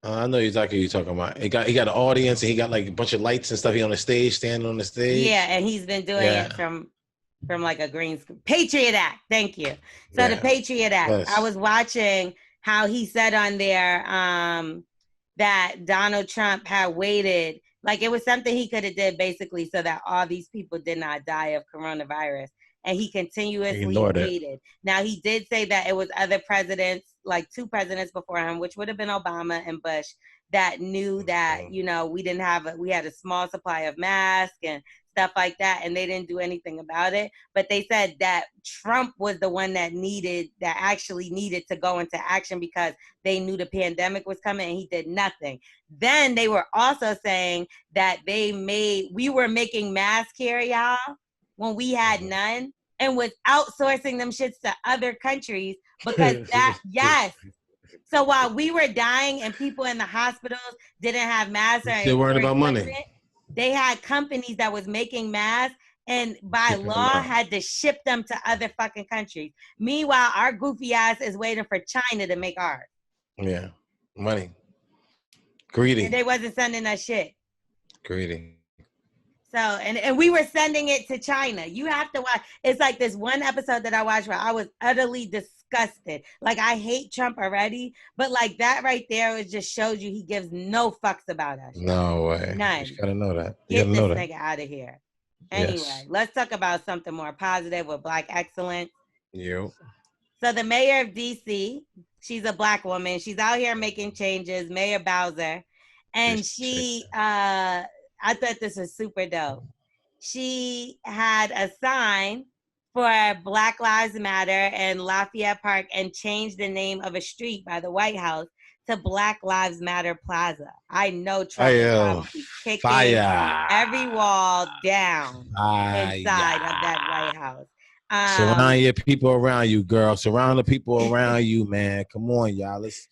[SPEAKER 2] I know you're talking about. He got an audience, and he got like a bunch of lights and stuff. He on the stage, standing on the stage.
[SPEAKER 1] Yeah, and he's been doing it from like a green screen. Patriot Act. Thank you. So the Patriot Act. Yes. I was watching how he said on there that Donald Trump had waited, like it was something he could have did basically so that all these people did not die of coronavirus. And he continuously waited. Now, he did say that it was other presidents, like 2 presidents before him, which would have been Obama and Bush, that knew that, you know, we had a small supply of masks and stuff like that, and they didn't do anything about it. But they said that Trump was the one that actually needed to go into action because they knew the pandemic was coming and he did nothing. Then they were also saying that we were making mask carry-out when we had none and was outsourcing them shits to other countries because yes. So while we were dying and people in the hospitals didn't have masks
[SPEAKER 2] Still worried about money.
[SPEAKER 1] They had companies that was making masks and by law had to ship them to other fucking countries. Meanwhile, our goofy ass is waiting for China to make ours.
[SPEAKER 2] Yeah, money. Greedy.
[SPEAKER 1] And they wasn't sending us shit.
[SPEAKER 2] Greedy.
[SPEAKER 1] So, and we were sending it to China. You have to watch. It's like this one episode that I watched where I was utterly disgusted. Like, I hate Trump already, but like that right there, it just shows you he gives no fucks about us.
[SPEAKER 2] No way.
[SPEAKER 1] None.
[SPEAKER 2] You gotta know that. You
[SPEAKER 1] Get
[SPEAKER 2] gotta know
[SPEAKER 1] this
[SPEAKER 2] that.
[SPEAKER 1] nigga out of here. Anyway, let's talk about something more positive with Black excellence.
[SPEAKER 2] Yep.
[SPEAKER 1] So the mayor of DC, she's a Black woman. She's out here making changes, Mayor Bowser. And she, I thought this was super dope. She had a sign for Black Lives Matter in Lafayette Park and changed the name of a street by the White House to Black Lives Matter Plaza. I know Trump is probably kicking every wall down inside of that White House.
[SPEAKER 2] Surround your people around you, girl. Surround the people around you, man. Come on, y'all. Let's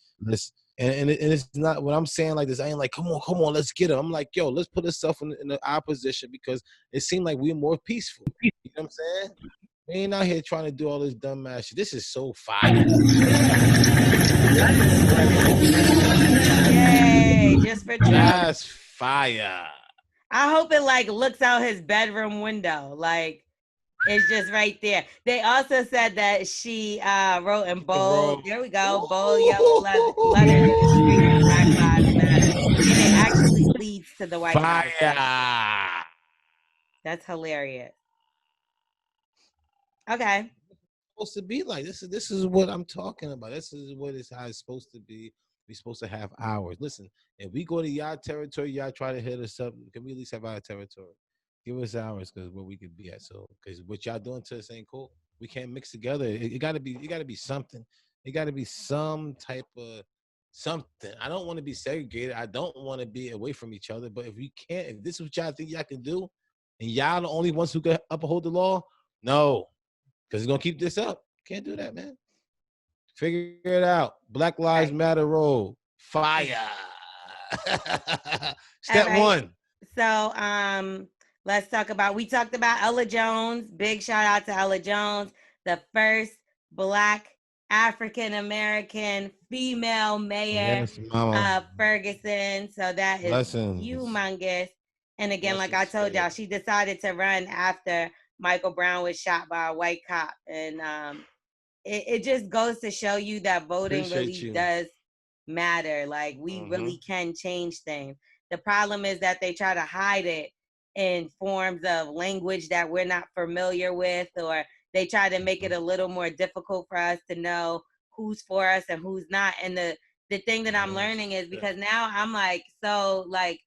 [SPEAKER 2] and it's not what I'm saying like this. I ain't like, come on, let's get it. I'm like, yo, let's put ourselves in the opposition because it seemed like we're more peaceful. You know what I'm saying? We ain't out here trying to do all this dumb ass shit. This is so fire.
[SPEAKER 1] Yay, just for Trump.
[SPEAKER 2] That's fire.
[SPEAKER 1] I hope it like looks out his bedroom window. Like, it's just right there. They also said that she wrote in bold, there we go, bold yellow letters, Black Lives Matter. And it actually leads to the White House.
[SPEAKER 2] Fire.
[SPEAKER 1] That's hilarious. Okay.
[SPEAKER 2] Supposed to be like this is what I'm talking about. This is what it's how it's supposed to be. We're supposed to have ours. Listen, if we go to y'all territory, y'all try to hit us up. Can we at least have our territory? Give us ours because where we could be at. So because what y'all doing to us ain't cool. We can't mix together. It gotta be something. It gotta be some type of something. I don't want to be segregated. I don't want to be away from each other. But if this is what y'all think y'all can do, and y'all the only ones who can uphold the law, no. Because it's going to keep this up. Can't do that, man. Figure it out. Black Lives Matter roll. Fire. Step one.
[SPEAKER 1] So we talked about Ella Jones. Big shout out to Ella Jones, the first Black African-American female mayor of Ferguson. So that is humongous. And again, like I told y'all, she decided to run after Michael Brown was shot by a white cop. And it just goes to show you that voting does matter. Like, we really can change things. The problem is that they try to hide it in forms of language that we're not familiar with, or they try to make it a little more difficult for us to know who's for us and who's not. And the thing that I'm learning is because now I'm like, so like,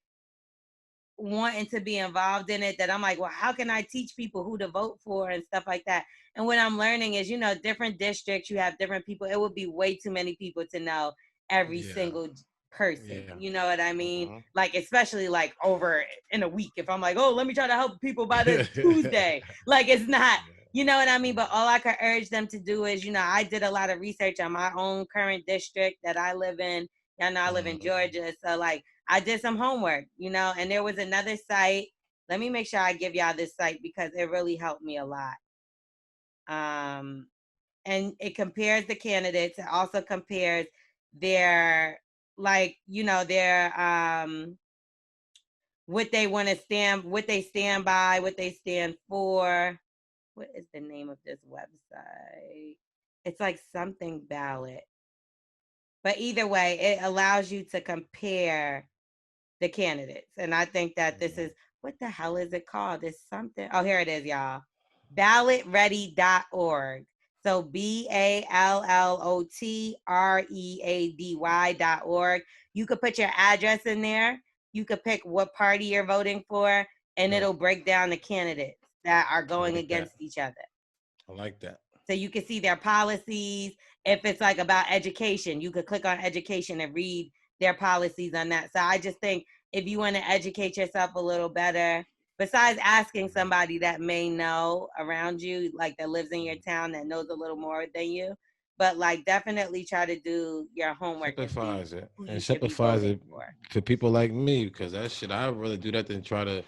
[SPEAKER 1] wanting to be involved in it, that I'm like, well, how can I teach people who to vote for and stuff like that? And what I'm learning is, different districts, you have different people. It would be way too many people to know every single person. You know what I mean? Like, especially like over in a week, if I'm like, oh, let me try to help people by this Tuesday. Like, it's not, you know what I mean? But all I could urge them to do is, I did a lot of research on my own current district that I live in. Y'all know I live in Georgia. So like, I did some homework, and there was another site. Let me make sure I give y'all this site because it really helped me a lot. And it compares the candidates. It also compares their, like, their, what they want to stand, what they stand by, what they stand for. What is the name of this website? It's like something ballot. But either way, it allows you to compare the candidates. And I think that this is, what the hell is it called? It's something. Oh, here it is, y'all. Ballotready.org. So BALLOTREADY.org. You could put your address in there. You could pick what party you're voting for, and it'll break down the candidates that are going against each other.
[SPEAKER 2] I like that.
[SPEAKER 1] So you can see their policies. If it's like about education, you could click on education and read their policies on that. So I just think if you want to educate yourself a little better, besides asking somebody that may know around you, like that lives in your town, that knows a little more than you, but like definitely try to do your homework.
[SPEAKER 2] Simplifies it. And simplifies it for people like me, because that shit, I'd rather do that than try to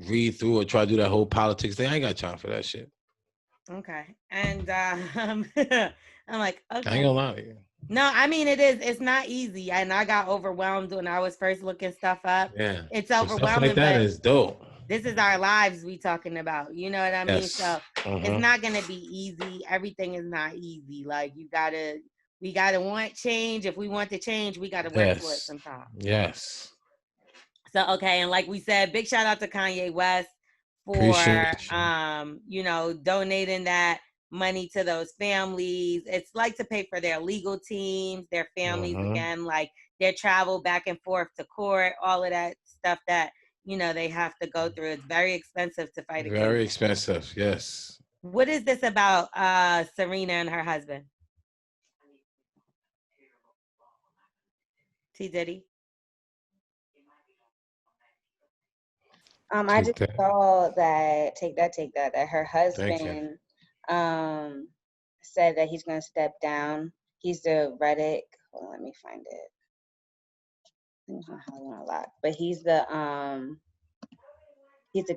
[SPEAKER 2] read through or try to do that whole politics thing. I ain't got time for that shit.
[SPEAKER 1] Okay. And I'm like, okay.
[SPEAKER 2] I ain't gonna lie to you.
[SPEAKER 1] No, I mean, it's not easy. And I got overwhelmed when I was first looking stuff up.
[SPEAKER 2] Yeah.
[SPEAKER 1] It's
[SPEAKER 2] so
[SPEAKER 1] overwhelming.
[SPEAKER 2] Stuff like that is dope.
[SPEAKER 1] This is our lives we talking about. You know what I mean? So it's not gonna be easy. Everything is not easy. Like we gotta want change. If we want the change, we gotta work for it sometimes.
[SPEAKER 2] Yes.
[SPEAKER 1] So okay, and like we said, big shout out to Kanye West for donating that money to those families. It's like to pay for their legal teams, their families again, like their travel back and forth to court, all of that stuff that they have to go through. It's very expensive to fight against.
[SPEAKER 2] Very expensive, yes.
[SPEAKER 1] What is this about Serena and her husband? T. Diddy?
[SPEAKER 6] I just saw that, take that her husband said that he's going to step down. He's the Reddit. Hold on, let me find it. I don't know how I want to lock, but he's the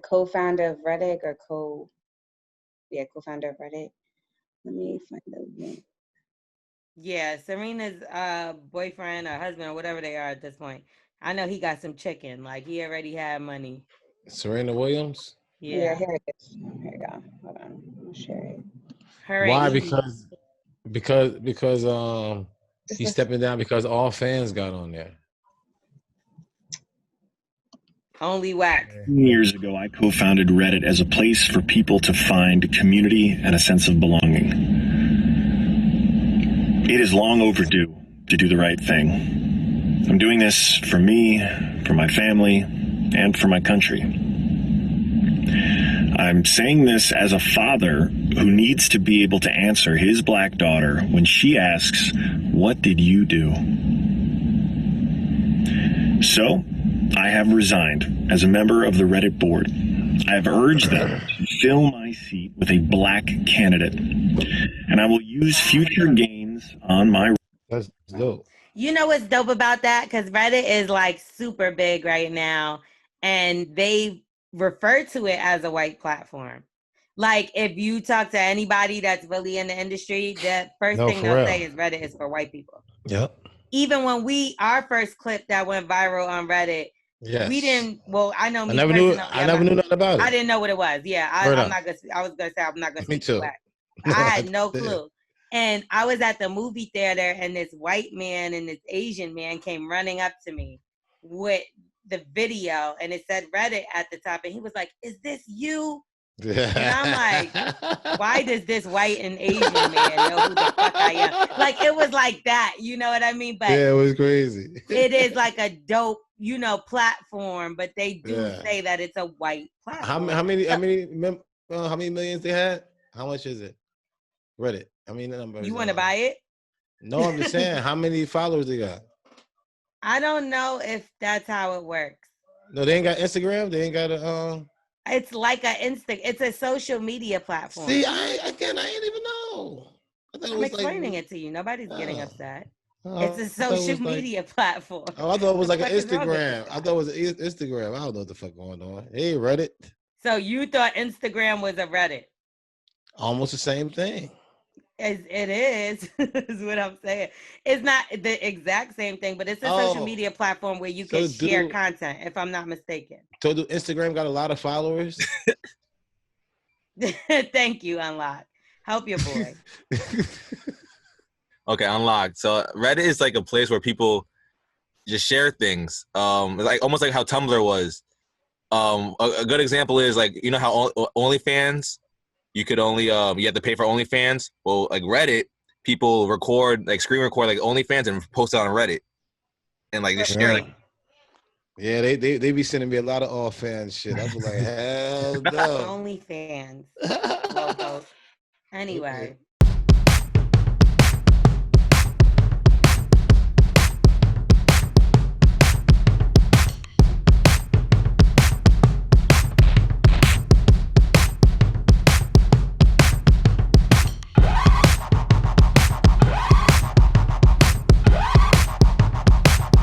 [SPEAKER 6] co-founder of Reddit co-founder of Reddit. Let me find the link.
[SPEAKER 1] Yeah, Serena's boyfriend or husband or whatever they are at this point. I know he got some chicken. Like he already had money.
[SPEAKER 2] Serena Williams?
[SPEAKER 6] Yeah, here it is. Here you go. Hold on. I'll share it.
[SPEAKER 2] Why? Because he's stepping down because all fans got on there.
[SPEAKER 1] Only whack.
[SPEAKER 10] Years ago, I co-founded Reddit as a place for people to find community and a sense of belonging. It is long overdue to do the right thing. I'm doing this for me, for my family, and for my country. I'm saying this as a father who needs to be able to answer his black daughter when she asks, "What did you do?" So, I have resigned as a member of the Reddit board. I have urged them to fill my seat with a black candidate, and I will use future gains on my...
[SPEAKER 2] That's dope.
[SPEAKER 1] You know what's dope about that? Because Reddit is like super big right now, and they refer to it as a white platform. Like if you talk to anybody that's really in the industry, the first thing they'll say is Reddit is for white people.
[SPEAKER 2] Yep.
[SPEAKER 1] Even when our first clip that went viral on Reddit, we didn't. Well, I know.
[SPEAKER 2] I never knew nothing about it.
[SPEAKER 1] I didn't know what it was. Yeah, I was gonna say I'm not gonna.
[SPEAKER 2] Me too.
[SPEAKER 1] I had no clue. And I was at the movie theater, and this white man and this Asian man came running up to me with the video, and it said Reddit at the top, and he was like, "Is this you?" And I'm like, "Why does this white and Asian man know who the fuck I am?" Like it was like that, you know what I mean? But
[SPEAKER 2] yeah, it was crazy.
[SPEAKER 1] It is like a dope, platform, but they do say that it's a white platform.
[SPEAKER 2] How many millions they had? How much is it? Reddit. I mean, the numbers.
[SPEAKER 1] You want to buy it?
[SPEAKER 2] No, I'm just saying, how many followers they got?
[SPEAKER 1] I don't know if that's how it works.
[SPEAKER 2] No, they ain't got Instagram. They ain't got a.
[SPEAKER 1] It's like it's a social media platform.
[SPEAKER 2] See, I ain't even know.
[SPEAKER 1] I'm explaining it to you. Nobody's getting upset. It's a social media platform.
[SPEAKER 2] Oh, I thought it was like an Instagram. I thought it was Instagram. I don't know what the fuck going on. Hey, Reddit.
[SPEAKER 1] So you thought Instagram was a Reddit?
[SPEAKER 2] Almost the same thing.
[SPEAKER 1] It is what I'm saying. It's not the exact same thing, but it's a social media platform where you can share content, if I'm not mistaken.
[SPEAKER 2] So do Instagram got a lot of followers?
[SPEAKER 1] Thank you, Unlock. Help your boy.
[SPEAKER 4] Okay, unlocked. So Reddit is like a place where people just share things. Like almost like how Tumblr was. A good example is like, you know how OnlyFans, you could only you have to pay for OnlyFans. Well, like Reddit, people record like screen record like OnlyFans and post it on Reddit, and like just share like.
[SPEAKER 2] Yeah, they be sending me a lot of all fans shit. I was like, hell no.
[SPEAKER 1] OnlyFans. Well, both. Anyway.